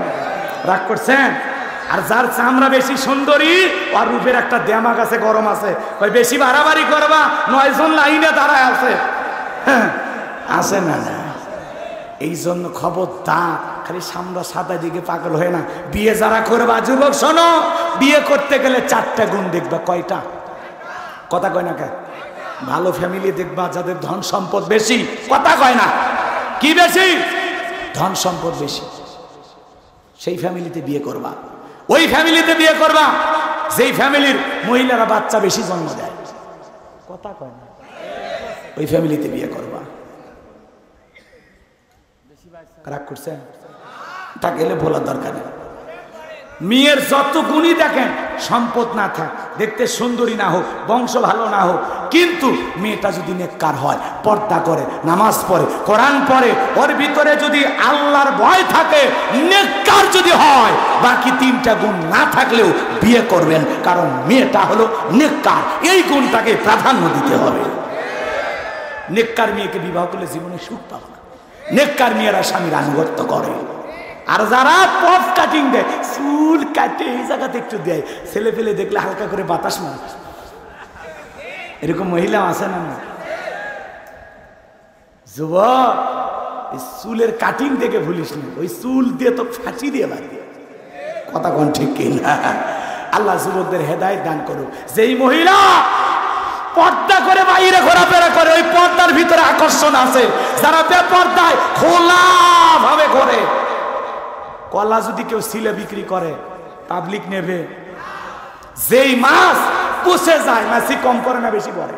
রাগ করছেন? আর যার চামড়া বেশি সুন্দরী, আর রূপের একটা দেমাগ আছে, গরম আছে, ওই বেশি বাড়াবাড়ি করবা, 9 জন লাইনে দাঁড়ায় আছে, আছে না? না, এই জন্য খবরদার খালি সামরা সাদা দিকে পাগল হয় না। বিয়ে যারা করবা, যুবক শোনো, বিয়ে করতে গেলে 4টা গুণ দেখবা। কয়টা? কথা কয় না কেন? ভালো ফ্যামিলি দেখবা, যাদের ধন সম্পদ বেশি, কথা কয় না, কি বেশি? ধন সম্পদ বেশি, সেই ফ্যামিলিতে বিয়ে করবা। ওই ফ্যামিলিতে বিয়ে করবা যেই ফ্যামিলির মহিলারা বাচ্চা বেশি জন্ম দেয়, কথা কয় না, ওই ফ্যামিলিতে বিয়ে করবা। রাগ করছে? তা গেলে বলার দরকার নেই। মেয়ের যত গুণই দেখেন, সম্পদ না থাক, দেখতে সুন্দরী না হোক, বংশ ভালো না হোক, কিন্তু মেয়েটা যদি নেককার হয়, পর্দা করে, নামাজ পড়ে, কোরআন পড়ে, ওর ভিতরে যদি আল্লাহর ভয় থাকে, নেককার যদি হয়, বাকি 3টা গুণ না থাকলেও বিয়ে করবেন। কারণ মেয়েটা হলো নেককার, এই গুণটাকে প্রাধান্য দিতে হবে। নেককার মেয়েকে বিবাহ করলে জীবনে সুখ পাবে না। নেককার মেয়েরা স্বামীর আনুগত্য করে। আর যারা পফ কাটিং দেয়, চুল কাটে এই জায়গাতে একটু দেয়, ছেলে পেলে দেখলে হালকা করে বাতাস মারে, এরকম মহিলা আছে না? যুবক, এই চুলের কাটিং দেখে ভুলিস না, ওই চুল দিয়ে তো ফাঁচি দিয়ে মারি। কথা কোন ঠিক কিনা? আল্লাহ যুবকদের হেদায়েত দান করুক। যেই মহিলা পর্দা করে বাইরে ঘোরাফেরা করে, ওই পর্দার ভিতরে আকর্ষণ আছে। যারা বেপর্দায় খোলা ভাবে করে, কলা যদি কেউ সিলে বিক্রি করে, পাবলিক নেবে। যেই মাছ পুষে যায়, মাছি কম পড়ে না বেশি পড়ে?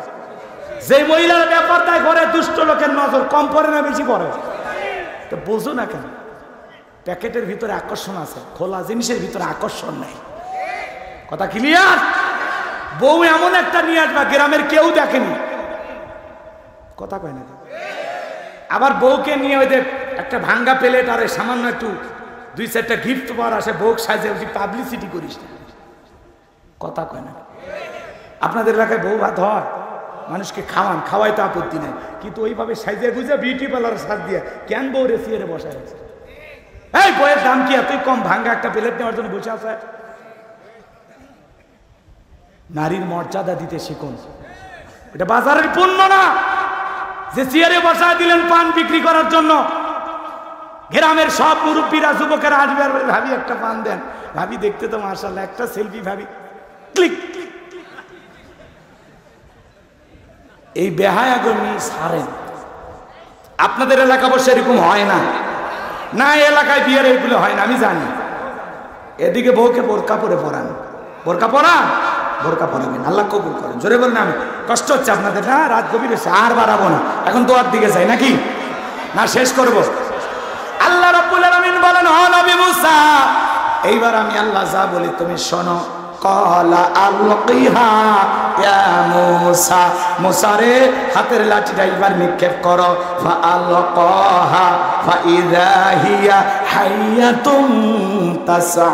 যেই মহিলার বেপর্দায় ঘরে, দুষ্ট লোকের নজর কম পড়ে না বেশি পড়ে? তো বোঝো না কেন? প্যাকেটের ভিতরে আকর্ষণ আছে, খোলা জিনিসের ভিতরে আকর্ষণ নেই। কথা ক্লিয়ার? বউ এমন একটা নিয়ে আসবা, গ্রামের কেউ দেখেনি, কথা কয় না। আবার বউকে নিয়ে ওই একটা ভাঙ্গা প্লেট আর সামান্য একটু 2-4টা গিফট পাওয়ার আসে, বউ সাজে, পাবলিসিটি করিস না, কথা কয় না। আপনাদের এলাকায় বউ ভাত হয়, মানুষকে খাওয়ান, খাওয়াই তো আপত্তি নেই, কিন্তু ওইভাবে সাইজে বুঝে বিউটি পার্লার সাজ দিয়ে কেন বউ রেসিয়ারে বসায় আছে? এই বইয়ের দাম কি এতই কম ভাঙ্গা একটা প্লেট নেওয়ার জন্য বসে আছে? নারীর মর্যাদা দিতে শিখুন। এটা বাজারের পণ্য না যে চেয়ারে বসায় দিলেন পান বিক্রি করার জন্য। গ্রামের সব মুরব্বীরা, যুবকেরা আসবে আর ভাবি একটা পান দেন, ভাবি দেখতে তো মাশাআল্লাহ, একটা সেলফি, ভাবি ক্লিক। এই বেহায়াগমি ছাড়েন। আপনাদের এলাকা অবশ্য এরকম হয় না, না এলাকায় বিয়ের এগুলো হয় না, আমি জানি। এদিকে বউকে বোরকা পরে পড়ান, বোরকা পড়ান, বোরকা পরাবেন, আল্লাহ কবুল করেন। জোরে বলেন আমি। কষ্ট হচ্ছে আপনাদের না? রাত গভীর হচ্ছে, আর বাড়াবো না, এখন দোয়ার দিকে যাই নাকি না শেষ করব? আল্লাহ রাব্বুল আলামিন বলেন, ও নবী মুসা, এইবার আমি আল্লাহ যা বলি তুমি শোনো। ক্বালা আলকিহা ইয়া মুসা, মুসা রে হাতের লাঠিটা এবার নিক্ষেপ করো। ফাআলকাহা ফাইযা হিয়া হাইয়াতুন তাসআ।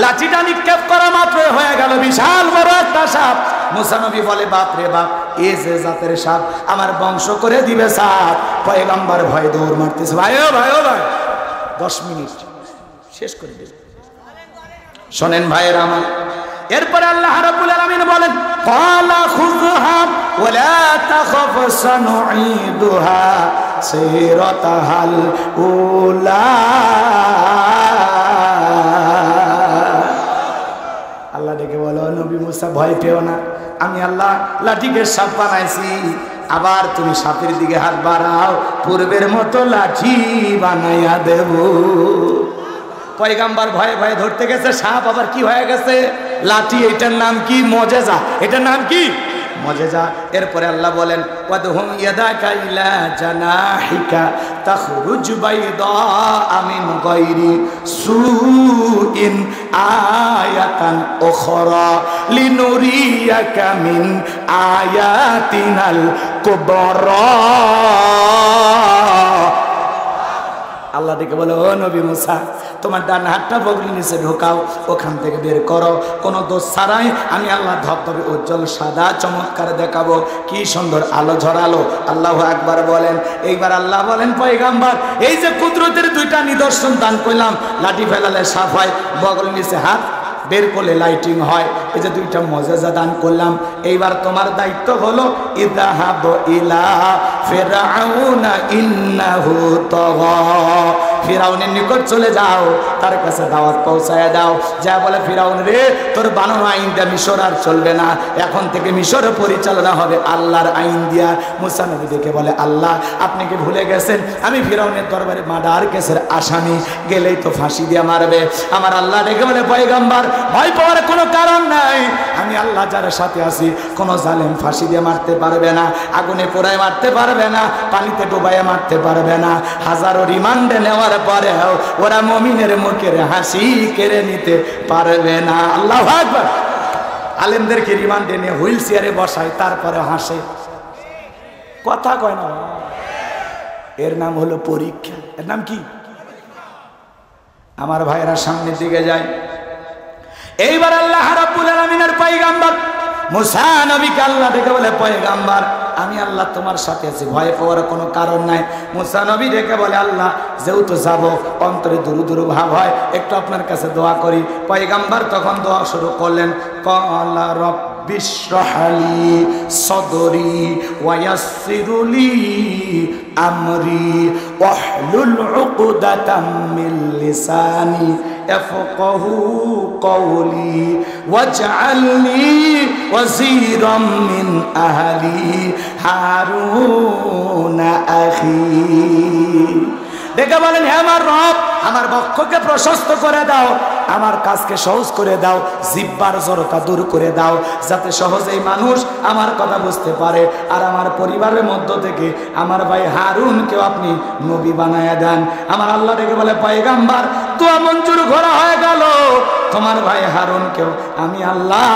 লাঠিটা নিক্ষেপ করা মাত্র হয়ে গেল বিশাল বড় একটা সাপ। মুসা নবী বলে, বাপ রে বাপ, এ যে জাতের সাপ, আমার বংশ করে দিবে সাপ। পয়গম্বর ভয় দৌড় মারতেছে, ভাই ও ভাই ও ভাই, 10 মিনিট শেষ করে দেবে। শোনেন ভাইয়ের আমার, এরপরে আল্লাহ রাব্বুল আলামিন বলেন, ক্বালা খুযহা ওয়ালা তাখাফ সানুঈদুহা সিরাতাহাল উলা। আল্লাহ ডেকে বলো, নবী মুসা ভয় পেও না, আমি আল্লাহ লাঠিকে সাপ বানাইছি, আবার তুমি সাপের দিকে হাত বাড়াও, পূর্বের মতো লাঠি বানাইয়া দেব। পয়গাম্বার ভয়ে ভয়ে ধরতে গেছে, সাপ আবার কি হয়ে গেছে? লাঠি। এটার নাম কি? মজেজা। এটার নাম কি? মজেজা। এরপরে আল্লাহ বলেন ওয়াদহুম ইয়াদাকা ইলা জানাহিকা তাখরুজ বাইদা মিন গায়রি সুইন আয়াতান উখরা লিনুরিয়াকা মিন আয়াতিনাল কুবরা। আল্লাহ ডেকে বলে, ও নবী মুসা, তোমার ডান হাতটা বগলের নিচে ঢোকাও, ওখান থেকে বের করো, কোনো দোষ ছাড়াই আমি আল্লাহ ধবধবে উজ্জ্বল সাদা চমৎকার দেখাবো। কি সুন্দর আলো ঝরালো। আল্লাহু আকবার বলেন। এইবার আল্লাহ বলেন, পয়গাম্বার এই যে কুদরতের দুইটা নিদর্শন দান করলাম, লাঠি ফেলালে সাফ হয়, বগলের নিচে হাত বের করলে লাইটিং হয়, এই যে দুইটা মজেজা দান করলাম, এইবার তোমার দায়িত্ব হলো ইযহাব ইলা ফিরআউনা ইন্নাহু তাগা। ফিরাউনের নিকট চলে যাও, তার কাছে দাওয়াত পৌঁছায় দাও, যা বলে ফিরাউন রে, তোর বানানো আইন দিয়া মিশর আর চলবে না, এখন থেকে মিশর পরিচালনা হবে আল্লাহর আইন দিয়া। মুসা নবী দেখে বলে, আল্লাহ আপনি কি ভুলে গেছেন আমি ফিরাউনের দরবারে মার্ডার কেসের আসামি, গেলেই তো ফাঁসি দিয়া মারবে। আমার আল্লাহ দেখে বলে, পয়গাম্বার ভয় পাওয়ার কোনো কারণ নাই, আমি আল্লাহ যার সাথে আছি, কোনো জালেম ফাঁসি দিয়ে মারতে পারবে না, আগুনে পোড়ায় মারতে পারবে না, পানিতে ডুবাইয়া মারতে পারবে না। হাজারো রিমান্ডে নেওয়ার পরেও ওরা মুমিনের মুখের হাসি কেড়ে নিতে পারবে না। আল্লাহু আকবার। আলেমদেরকে রিমান্ডে নিয়ে হুইল চেয়ারে বসায়, তারপরে হাসে, কথা কয় না। এর নাম হলো পরীক্ষা। এর নাম কি? আমার ভাইরা সামনের দিকে যায়। এইবার আল্লাহ রাব্বুল আলামিনের পয়গাম্বার মুসা নবীকে আল্লাহ ডেকে বলে, পয়গাম্বার আমি আল্লাহ তোমার সাথে আছি, ভয় পাওয়ার কোনো কারণ নাই। মুসা নবী ডেকে বলে, আল্লাহ যেহেতু যাব, অন্তরে দুরু দুরু ভাব হয়, একটু আপনার কাছে দোয়া করি। পয়গাম্বার তখন দোয়া শুরু করলেন, ক্বালা রাব্বি ইশরাহ লি সাদরি ওয়া ইয়াসসির লি আমরি ওয়াহলুল উকদাতাম মিন লিসানি ইয়াফকাহু কওলি ওয়াজআলনি ওয়াজিরাম মিন আহলি হারুন আখি। দেখে বলেন, হে আমার রব, আমার বক্ষকে প্রশস্ত করে দাও, আমার কাজকে সহজ করে দাও, জিহ্বার জড়তা দূর করে দাও, যাতে সহজেই মানুষ আমার কথা বুঝতে পারে। আর আমার পরিবারের মধ্য থেকে আমার ভাই হারুনকেও আপনি নবী বানায়া দেন। আমার আল্লাহ ডেকে বলে, পয়গাম্বার দোয়া মঞ্জুর করা হয়ে গেল, তোমার ভাই হারুনকেও আমি আল্লাহ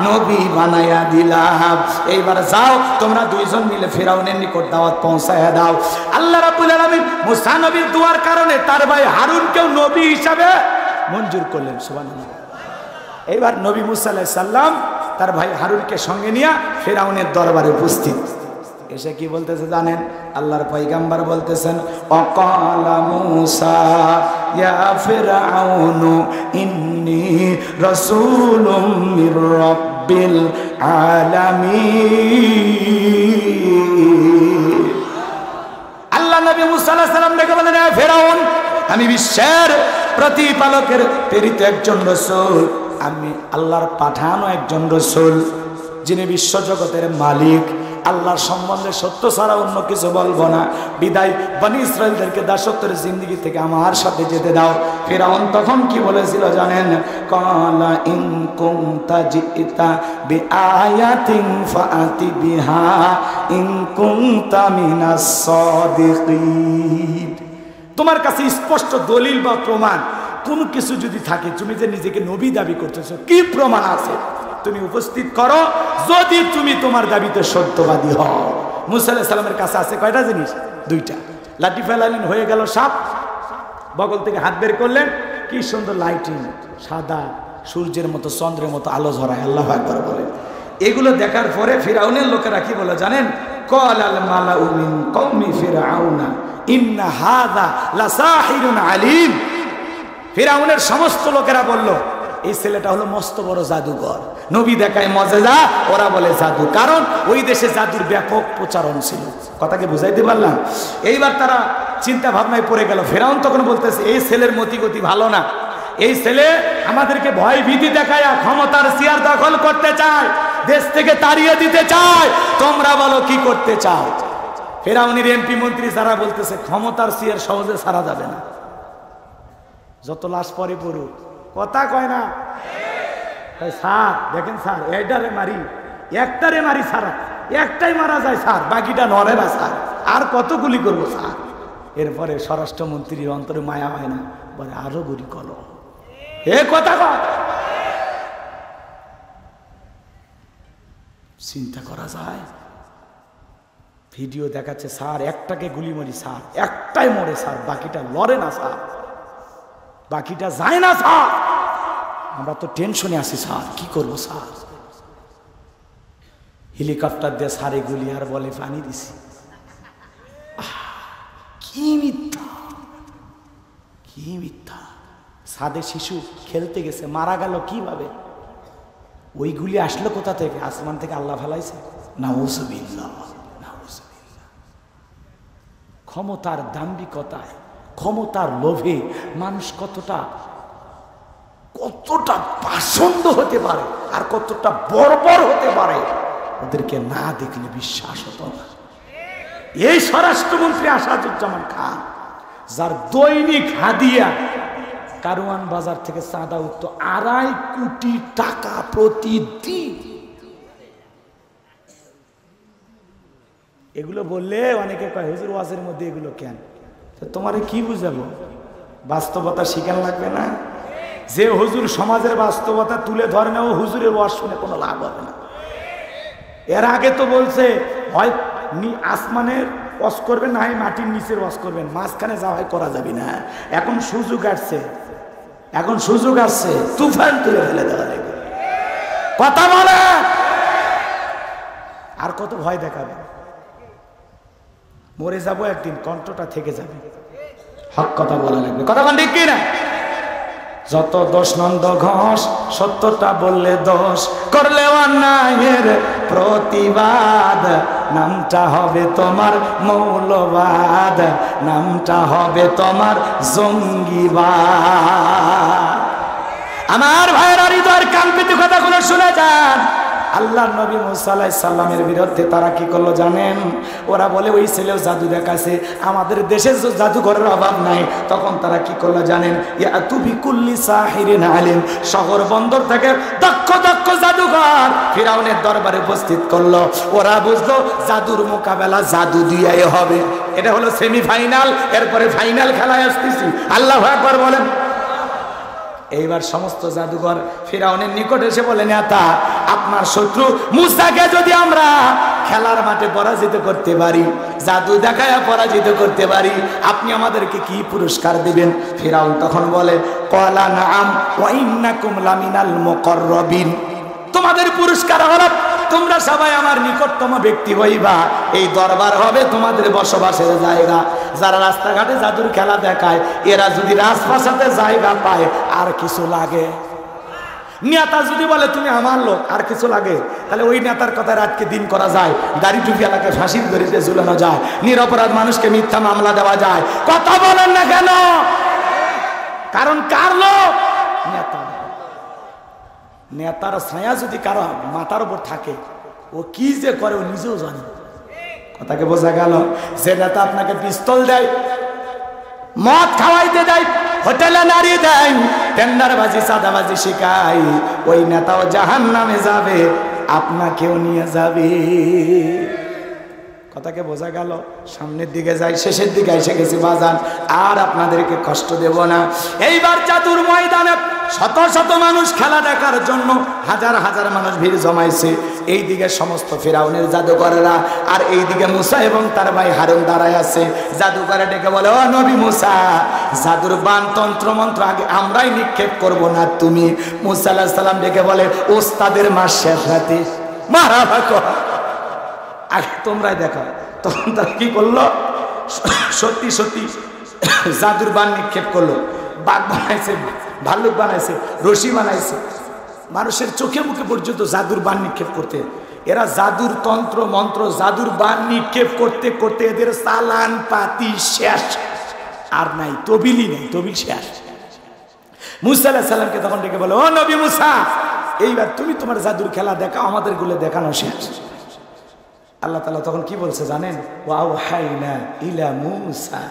নবী বানায়া দিলাম। এইবার যাও, তোমরা দুইজন মিলে ফিরাউনের নিকট দাওয়াত পৌঁছায়া দাও। আল্লাহ রাব্বুল আলামিন মুসা নবীর দোয়ার কারণে তার ভাই হারুনকেও নবী হিসাবে মঞ্জুর করলেন। সুবহানাল্লাহ। এইবার নবী মুসা আলাইহিস সালাম তার ভাই হারুনকে সঙ্গে নিয়ে ফিরাউনের দরবারে উপস্থিত। এসে কি বলতেছে জানেন? আল্লাহর পয়গাম্বার বলতেছেন, অকালা মুসা ইয়া ফিরআউনু ইন্নী রাসূলুম মির রাব্বিল আলামিন। আল্লাহ নবী মুসা আলাইহিস সালাম ডেকে বলেন, হে ফিরআউন, আমি বিশ্বের প্রতিপালকের প্রেরিত একজন রাসূল, আমি আল্লাহর পাঠানো একজন রাসূল, যিনি বিশ্বজগতের মালিক। আল্লাহর সম্বন্ধে সত্য ছাড়া অন্য কিছু বলবো না, বিদায় বনি ইসরাইলদেরকে দাসত্বের জিন্দেগি থেকে আমার সাথে যেতে দাও। ফিরআউন তখন কি বলেছিল জানেন? ক্বালা ইন কুনতা জিতা বিআয়াতিন ফাআতি বিহা ইন কুনতা মিনাস সাদিকিন। তোমার কাছে স্পষ্ট দলিল বা প্রমাণ কোন কিছু যদি থাকে, তুমি যে নিজেকে নবী দাবি করতেছো, কি প্রমাণ আছে তুমি উপস্থিত করো, যদি তুমি তোমার দাবিতে সত্যবাদী হও। মুসা আলাইহিস সালামের কাছে আছে কয়টা জিনিস? দুইটা। লাঠি ফেলালেন, হয়ে গেল সাপ, বগল থেকে হাত বের করলেন, কি সুন্দর লাইটিং, সাদা সূর্যের মতো চন্দ্রের মতো আলো ঝরায়। আল্লাহু আকবার বলেন। এগুলো দেখার পরে ফিরআউনের লোকেরা কি বলে জানেন? ক্বালাল মালাউ মিন কওমি ফিরআউনা ইন্না হাযা লাসাহিরুন আলীম। ফিরআউনের সমস্ত লোকেরা বলল, এই ছেলেটা হলো মস্ত বড় জাদুকর, নবী দেখায় মজেজা, ওরা বলে জাদু। কারণ ওই দেশে জাদুর ব্যাপক প্রচারণ ছিল। কথাকে বুঝাইতে পারলাম? এইবার তারা চিন্তা ভাবনায় পড়ে গেল। ফিরআউন তখন বলতেছে, এই ছেলের মতিগতি ভালো না, এই ছেলে আমাদেরকে ভয় ভীতি দেখায় ক্ষমতার চেয়ার দখল করতে চায়। দেশ থেকে তাড়িয়ে দিতে চায়। তোমরা বলো কি করতে চাও? ফেরাউনের এমপি মন্ত্রী যারা বলতেছে ক্ষমতার চেয়ার সহজে ছাড়া যাবে না, যত লাশ পরে পড়ুক, কথা কয় না। স্যার দেখেন স্যার, এইটারে মারি, একটারে মারি সারা, একটাই মারা যায় স্যার, বাকিটা নড়ে না স্যার, আর কত গুলি করবো স্যার? এরপরে স্বরাষ্ট্রমন্ত্রীর অন্তরে মায়া হয় না, বলে আরো গুলি করো। এ কথা কয়, চিন্তা করা যায়? ভিডিও দেখাচ্ছে স্যার একটাকে গুলি মারি স্যার, একটাই মরে স্যার, বাকিটা লড়ে না স্যার, বাকিটা যায় না স্যার। আমরা তো টেনশনে আছি স্যার, কি করবো স্যার? হেলিকপ্টার দিয়ে সারে গুলি আর বলে পানি দিছি। কি মিথ্যা, কি মিথ্যা! সাদে শিশু খেলতে গেছে, মারা গেল কিভাবে? ওইগুলি আসলো কোথা থেকে? আসমান থেকে আল্লাহ ফেলাইছে? নাউজুবিল্লাহ, নাউজুবিল্লাহ। ক্ষমতার দাম্ভিকতায়, ক্ষমতার লোভে মানুষ কতটা কতটা পাষণ্ড হতে পারে আর কতটা বর্বর হতে পারে, ওদেরকে না দেখলে বিশ্বাস হতো না। এই স্বরাষ্ট্রমন্ত্রী আসাদুজ্জামান খান, যার দৈনিক হাদিয়া কারওয়ান বাজার থেকে চাঁদা উঠত 2.5 কোটি টাকা প্রতিদিন। এগুলো বললে অনেকে কয় হুজুর ওয়াজের মধ্যে এগুলো কেন? তো তোমারে কি বুঝাবো? বাস্তবতা শিখান লাগবে না? যে হুজুর সমাজের বাস্তবতা তুলে ধরে না, ও হুজুরের ওয়াজ শুনে কোনো লাভ হবে না। এর আগে তো বলছে হয় আসমানের ওয়াজ করবেন, না হয় মাটির নিচের ওয়াজ করবেন, মাঝখানে যা হয় করা যাবে না। এখন সুযোগ আসছে, এখন সুযোগ আসছে, তুফান তুলে ফেলে দেওয়া লাগবে। কথা বলে আর কত ভয় দেখাবে? মরে যাবো একদিন, কণ্ঠটা থেকে যাবে, হক কথা বলা লাগবে। কথা বল ঠিক কিনা? যত দোষ নন্দ ঘোষ, সত্যটা বললে দোষ, করলে অন্যায়ের প্রতিবাদ, নামটা হবে তোমার মৌলবাদ, নামটা হবে তোমার জঙ্গিবাদ। আমার ভাইয়েরা হৃদয়ের কাল্পিত কথাগুলো শুনে যান। আল্লাহর নবী মুসা আলাইহিস সালামের বিরুদ্ধে তারা কি করলো জানেন? ওরা বলে ওই ছেলেও জাদু দেখাছে, আমাদের দেশে জাদুঘরের অভাব নাই। তখন তারা কি করলো জানেন? ইয়াতু বিকুল্লি সাহিরিন আলিম, শহর বন্দর থেকে দক্ষ দক্ষ জাদুঘর ফিরাউনের দরবারে উপস্থিত করলো। ওরা বুঝলো জাদুর মোকাবেলা জাদু দিয়েই হবে। এটা হলো সেমিফাইনাল, এরপরে ফাইনাল খেলায় আসতেছি। আল্লাহু আকবার বলেন। এইবার সমস্ত জাদুঘর ফিরাউনের নিকট এসে বলে, নেতা আপনার শত্রু মুসাকে যদি আমরা খেলার মাঠে পরাজিত করতে পারি, জাদু দেখায় পরাজিত করতে পারি, আপনি আমাদেরকে কি পুরস্কার দিবেন? ফিরাউন তখন বলে, ক্বালা নাআম ওয়া ইন্নাকুম লামিনাল মুকাররাবিন, তোমাদের পুরস্কার হলো তোমরা সবাই আমার নিকটতম ব্যক্তি হইবা, এই দরবার হবে তোমাদের বসবাসের জায়গা। যারা রাস্তাঘাটে জাদুর খেলা দেখায়, এরা যদি রাজপ্রাসাদে জায়গা পায়, আর কিছু লাগে? নেতা যদি বলে তুমি আমার লোক, আর কিছু লাগে? তাহলে ওই নেতার কথা রাতকে দিন করা যায়, দাড়ি টুপি এলাকায় ফাঁসির দড়িতে ঝুলানো যায়, নিরপরাধ মানুষকে মিথ্যা মামলা দেওয়া যায়। কথা বলেন না কেন? কারণ কার লোক? নেতা। নেতার ছায়া যদি কারো মাথার উপর থাকে, ও কি যে করে ও নিজেও জানে। কথাকে বোঝা গেল? যে নেতা আপনাকে পিস্তল দেয়, মদ খাওয়াইতে দেয়, হোটেলে নারী দেয়, টেন্ডারবাজি চাঁদাবাজি শিখায়, ওই নেতাও জাহান্নামে যাবে, আপনাকেও নিয়ে যাবে। কথাকে বোঝা গেল? সামনের দিকে যাই, শেষের দিকে এসে গেছি বাজান, আর আপনাদেরকে কষ্ট দেব না। এইবার জাদুর ময়দানে শত শত মানুষ খেলা দেখার জন্য হাজার হাজার মানুষ ভিড় জমাইছে। এইদিকে সমস্ত ফিরাউনের জাদুকরেরা, আর এইদিকে মুসা এবং তার ভাই হারুন দাঁড়ায় আছে। জাদুকরে ডেকে বলে, ও নবী মুসা, জাদুর বান তন্ত্র মন্ত্র আগে আমরাই নিক্ষেপ করব না তুমি। মুসা আলাইহিস সালাম ডেকে বলে, ওস্তাদের মাস শেষ রাতে মারা ভাগো, আগে তোমরাই দেখো। তখন তারা কি করলো? সত্যি সত্যি জাদুর বান নিক্ষেপ করলো। বাঘ বানাইছে, ভাল্লুক বানাইছে, রশি বানাইছে, মানুষের চোখে মুখে পর্যন্ত জাদুর বান নিক্ষেপ করতে। এরা জাদুর তন্ত্র মন্ত্র, জাদুর বান নিক্ষেপ করতে করতে এদের চালান পাতি শেষ, আর নাই তবিলই নেই, তবিল শেষ। মুসা আলাইহিস সালামকে তখন ডেকে বলে, ও নবী মুসা, এইবার তুমি তোমার জাদুর খেলা দেখাও, আমাদের গুলো দেখানো শেষ। আল্লাহ তাআলা তখন কি বলছে জানেন? ওয়া আওহাইনা ইলা মূসা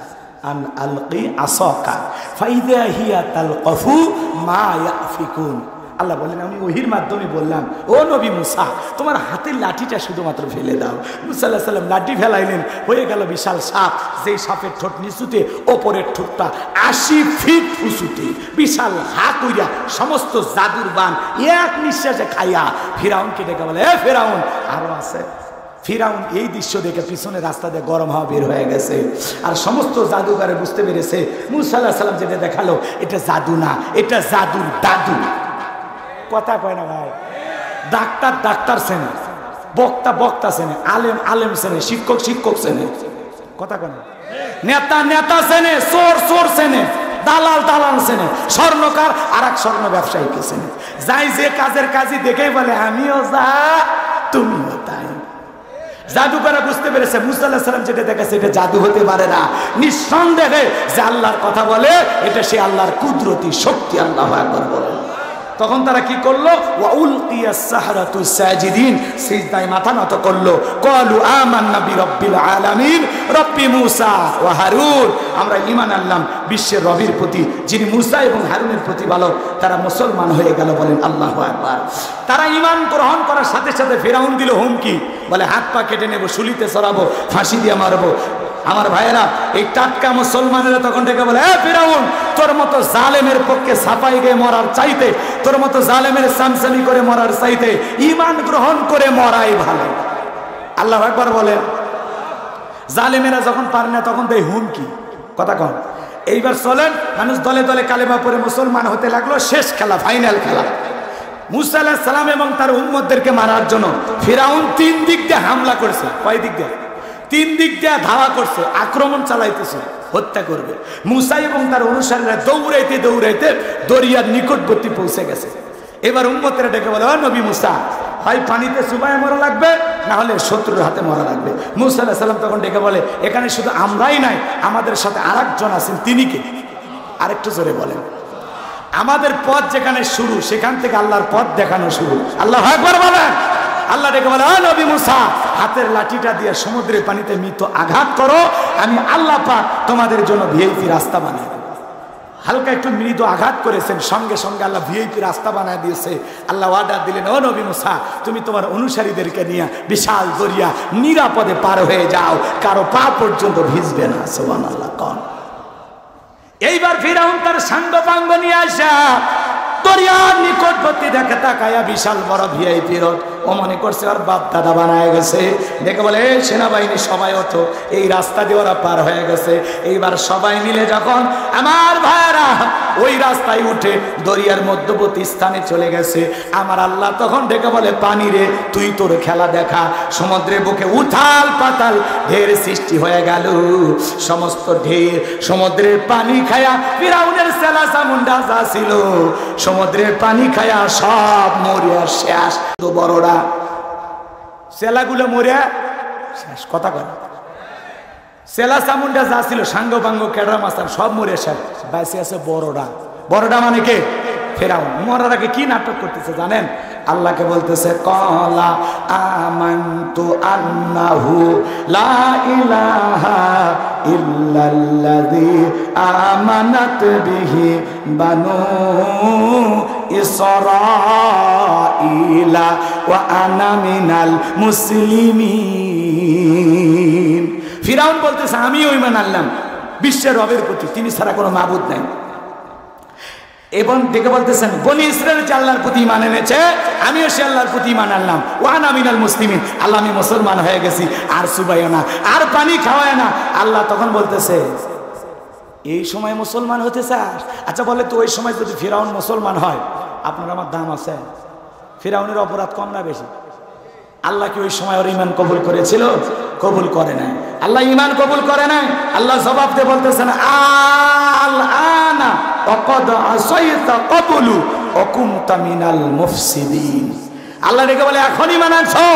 আন আলকি আসাকা ফাইদা হিয়া তালকাফু মা ইয়াফিকুন। আল্লাহ বলেন আমি ওহির মাধ্যমে বললাম, ও নবী মুসা, তোমার হাতের লাঠিটা শুধুমাত্র ফেলে দাও। মুসা আলাইহিস সালাম লাঠি ফেলাইলেন, হয়ে গেল বিশাল সাপ। যেই সাপের ঠোঁট নিচুতে, ওপরের ঠোঁটটা 80 ফিট উঁচুতে, বিশাল হা কইরা সমস্ত জাদুর বান এক নিঃশ্বাসে খাইয়া ফিরাউনকে ডেকে বলে, এ ফিরাউন, আরো আছে। ফিরাউন এই দৃশ্য দেখে পিছনে রাস্তা দিয়ে গরম হাওয়া বের হয়ে গেছে, আর সমস্ত জাদুঘরে বুঝতে পেরেছে মুসা আলাইহিস সালাম যেটা দেখালো এটা জাদু না, এটা জাদুর দাদু। কথা কয় না ভাই? ডাক্তার ডাক্তার চেনে, বক্তা বক্তা চেনে, আলেম আলেম চেনে, শিক্ষক শিক্ষক চেনে। কথা কয় না? নেতা নেতা চেনে, চোর চোর চেনে, দালাল দালাল চেনে, স্বর্ণকার আর এক স্বর্ণ ব্যবসায়ীকে চেনে। যাই যে কাজের কাজই দেখেই বলে আমিও যা তুমিও তাই। জাদুকরা বুঝতে পেরেছে মুসা আলাইহিস সালাম যেটা দেখেছে এটা জাদু হতে পারে না, নিঃসন্দেহে যে আল্লাহর কথা বলে এটা সে আল্লাহর কুদরতি শক্তি। আল্লাহু আকবার বলে। তখন তারা কি করলো? ওয়া উলকিয়াস সাহারাতু সাজিদিন, সিজদায় মাথা নত করলো। ক্বালু আমান্না বিরাব্বিল আলামিন রব্বি মুসা ওয়া হারুন, আমরা ঈমান আনলাম বিশ্বের রবের প্রতি, যিনি মুসা এবং হারুনের প্রতিপালক। তারা মুসলমান হয়ে গেল। বলেন আল্লাহু আকবার। তারা ঈমান গ্রহণ করার সাথে সাথে ফিরাউন দিল হুমকি, বলে হাত পা কেটে নেব, শুলিতে চড়াবো, ফাঁসি দিয়ে মারবো। আমার ভাইয়েরা, এই টাটকা মুসলমানেরা তখন থেকে বলে, এ ফিরাউন, তোর মতো জালেমের পক্ষে সাফাই গিয়ে মরার চাইতে, তোর মতো জালেমের সামসামি করে মরার চাইতে ঈমান গ্রহণ করে মরাই ভালো। আল্লাহু আকবার বলেন। জালেমেরা যখন পারে না তখন দেয় হুমকি। কথা কন। এইবার চলেন, মানুষ দলে দলে কালেমা পড়ে মুসলমান হতে লাগলো। শেষ খেলা, ফাইনাল খেলা। মুসা আলাইহিস সালাম এবং তার উম্মতদেরকে মারার জন্য ফিরাউন 3 দিক দিয়ে হামলা করেছে। কয় দিক দিয়ে? 3 দিক দিয়ে ধাওয়া করছে, আক্রমণ চালাইতেছে, হত্যা করবে। মুসা এবং তার অনুসারীরা দৌড়াইতে দৌড়াইতে দরিয়ার নিকটবর্তী পৌঁছে গেছে। এবার উম্মতেরা ডেকে বলে, ও নবী মুসা, হয় পানিতে চুবায় মরা লাগবে, না হলে শত্রুর হাতে মরা লাগবে। মুসা আলাইহিস সালাম তখন ডেকে বলে, এখানে শুধু আমরাই নাই, আমাদের সাথে আরেকজন আছেন। তিনি কে? আরেকটু জোরে বলেন। আমাদের পথ যেখানে শুরু, সেখান থেকে আল্লাহর পথ দেখানো শুরু। আল্লাহু আকবার বলেন। আল্লাহ ডেকে বলে, ও নবী মুসা, হাতের লাঠিটা দিয়ে সমুদ্রের পানিতে মৃত আঘাত করো, আমি আল্লাহ পাক তোমাদের জন্য ভিআইপি রাস্তা বানিয়ে দেব। হালকা একটু মৃদু আঘাত করেছেন, সঙ্গে সঙ্গে আল্লাহ ভিআইপি রাস্তা বানিয়ে দিয়েছে। আল্লাহ ওয়াদা দিলেন, ও নবী মুসা, তুমি তোমার অনুসারীদেরকে নিয়ে বিশাল দরিয়া নিরাপদে পার হয়ে যাও, কারো পা পর্যন্ত ভিজবে না। সুবহানাল্লাহ। কোন এইবার ফিরাউন তার সাঙ্গপাঙ্গ নিয়ে আসা দরিয়ার নিকটবর্তী দেখে তাকায়া বিশাল বড় ভিআইপি রোড। ও মনে করছে আর বাপ দাদা বানায় গেছে। দেখে বলে, সেনাবাহিনী সবাই অত এই রাস্তা দিয়ে ওরা পার হয়ে গেছে। এইবার সবাই মিলে যখন আমার ভাইরা ওই রাস্তায় উঠে দরিয়ার মধ্যবর্তী স্থানে চলে গেছে, আমার আল্লাহ তখন ডেকে বলে, পানি রে, তুই তোর খেলা দেখা। সমুদ্রের বুকে উথাল পাতাল ঢের সৃষ্টি হয়ে গেল। সমস্ত ঢের সমুদ্রের পানি খায়া ফিরাউনের সেলা চামুন্ডা যা ছিল সমুদ্রের পানি খায়া সব মরিয়া শেষ। তো বড়রা সেলাগুলো মরিয়া শেষ। কথা কয়। সেলা চামুন্ডা যা ছিল সাঙ্গ বাঙ্গ কেডা মাস্টার সব মরিয়া শেষ। বাইসে আছে বড়রা। বড়রা মানে কে? ফেরাউন। মরার আগে কি নাটক করতেছে জানেন? আল্লাহকে বলতেছে, ক্বালা আমানতু আন্নাহু লা ইলাহা ইল্লাল্লাযী আমানাত বিহি বানু ইসরাঈলা ওয়া আনা মিনাল মুসলিমিন। ফিরাউন বলতেছে, আমিও ঈমান আনলাম বিশ্বের রবের প্রতি, তিনি ছাড়া কোনো মাবুদ নাই। এবং দেখে বলতেছেন, বনি ইসরায়েল যে আল্লাহর প্রতি ঈমান এনেছে, আমিও সে আল্লাহর প্রতি ঈমান আনলাম। ওয়া আনা মিনাল মুসলিমিন, আল্লাহ আমি মুসলমান হয়ে গেছি। আর চুবাইও না, আর পানি খাওয়ায় না। আল্লাহ তখন বলতেছে, এই সময় মুসলমান হতে চাস? আচ্ছা বলে তো, ওই সময় যদি ফিরাউন মুসলমান হয়, আপনার আমার দাম আছে? ফিরাউনের অপরাধ কম না বেশি? আল্লাহ কি ওই সময় ওর ঈমান কবুল করেছিল? কবুল করে নাই। আল্লাহ ঈমান কবুল করে নাই। আল্লাহ জবাব দিয়ে বলতেছেন, আল আনা ওয়াকাদ আসাইতা ক্বাবলু ওয়া কুনতা মিনাল মুফসিদিন। আল্লাহ ডেকে বলে, এখন ঈমান আনছো,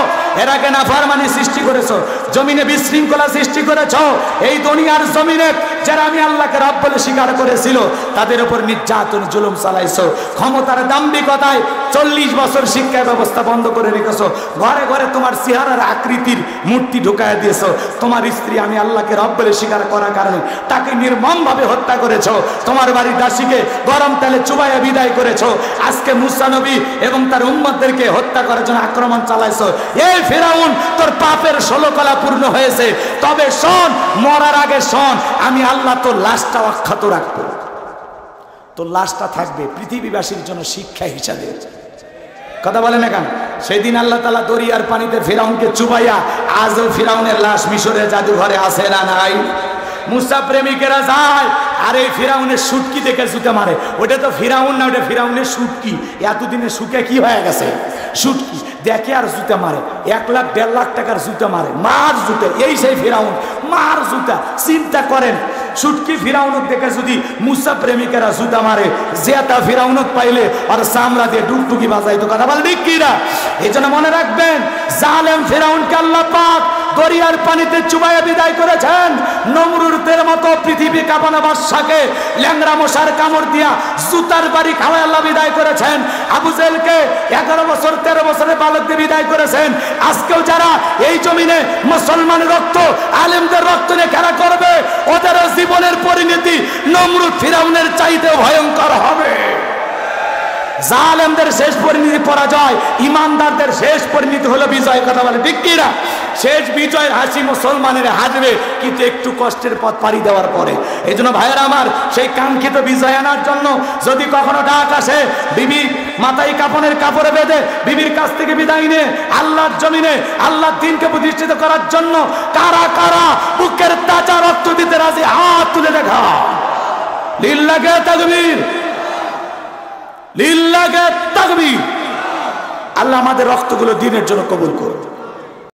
এর আগে নাফরমানি সৃষ্টি করেছো, জমিনে বিশৃঙ্খলা সৃষ্টি করেছো। এই দুনিয়ার জমিনে যারা আমি আল্লাহকে রব বলে স্বীকার করেছিল তাদের উপর নির্যাতন জুলুম চালাইছো। ক্ষমতার দাম্ভিকতায় 40 বছর শিক্ষা ব্যবস্থা বন্ধ করে রেখেছো। ঘরে ঘরে তোমার চেহারার আকৃতির মূর্তি ঢুকায় দিয়েছো। তোমার স্ত্রী আমি আল্লাহকে রব বলে স্বীকার করার কারণে তাকে নির্মমভাবে হত্যা করেছো। তোমার বাড়ির দাসীকে গরম তেলে চুবাইয়া বিদায় করেছো। আজকে মুসা নবী এবং তার উম্মতদেরকে হত্যা করার জন্য আক্রমণ চালাইছো। এই ফিরাউন তোর পাপের 16 কলা পূর্ণ হয়েছে, তবে শোন, মরার আগে শোন, আমি আল্লাহ তোর লাশটা অক্ষত রাখবো। তোর লাশটা থাকবে পৃথিবীবাসীর জন্য শিক্ষা হিসাবে। কথা বলে না কেন? সেদিন আল্লাহ তাআলা দরিয়ার পানিতে ফিরাউনকে চুবাইয়া, আজও ফিরাউনের লাশ মিশরের জাদুঘরে আছে না নাই? মুসা প্রেমিকেরা যায় আর এই ফিরাউনের সুটকি দেখে জুতে মারে। ওটা তো ফিরাউন না, ওটা ফিরাউনের সুটকি। এতদিনে শুকে কি হয়ে গেছে? সুটকি দেখে আর জুতে মারে। 1 লাখ 1.5 লাখ টাকার জুতে মারে, মার জুতে। এই সেই ফিরাউন, মার জুতা। চিন্তা করেন, সুটকি ফিরাউনক দেখে যদি মুসা প্রেমিকেরা জুতা মারে, জেতা ফিরাউনক পাইলে আর চামড়া দিয়ে ডুকটুকি বাজাইতো। কথা বল ঠিক কিনা? এই জন্য মনে রাখবেন, জালেম ফিরাউনকে আল্লাহ পাক দরিয়ার পানিতে চুবাইয়া বিদায় করেছেন। নমরুদের মতো পৃথিবী কাঁপানো বাদশাকে ল্যাংড়া মশার কামড় দিয়া জুতার বাড়ি খাওয়ায় আল্লাহ বিদায় করেছেন। আবু জেহেলকে 11 বছর 13 বছরের বালক দিয়ে বিদায় করেছেন। আজকেও যারা এই জমিনে মুসলমানের রক্ত, আলেমদের রক্ত নিয়ে খেলা করবে, ওদেরও জীবনের পরিণতি নমরুদ ফিরাউনের চাইতে ভয়ঙ্কর হবে। জালেমদের শেষ পরিণতি পরাজয়, ইমানদারদের শেষ পরিণতি হলো বিজয়। কথা বলে ঠিক কিনা? শেষ বিজয়ের হাসি মুসলমানের হাসবে, কিন্তু একটু কষ্টের পথ পাড়ি দেওয়ার পরে। এই জন্য ভাইয়েরা আমার, সেই কাঙ্ক্ষিত বিজয় আনার জন্য যদি কখনো ডাক আসে, বিবি মাথায় কাপড়ের কাপড়ে বেঁধে বিবির কাছ থেকে বিদায় নিয়ে আল্লাহর জমিনে আল্লাহর দ্বীনকে প্রতিষ্ঠিত করার জন্য কারা কারা বুকের তাজা রক্ত দিতে রাজি, হাত তুলে দেখা। লিল্লাহে তাকবীর, লিল্লাহে তাকবীর। আল্লাহ আমাদের রক্তগুলো দ্বীনের জন্য কবুল করুন।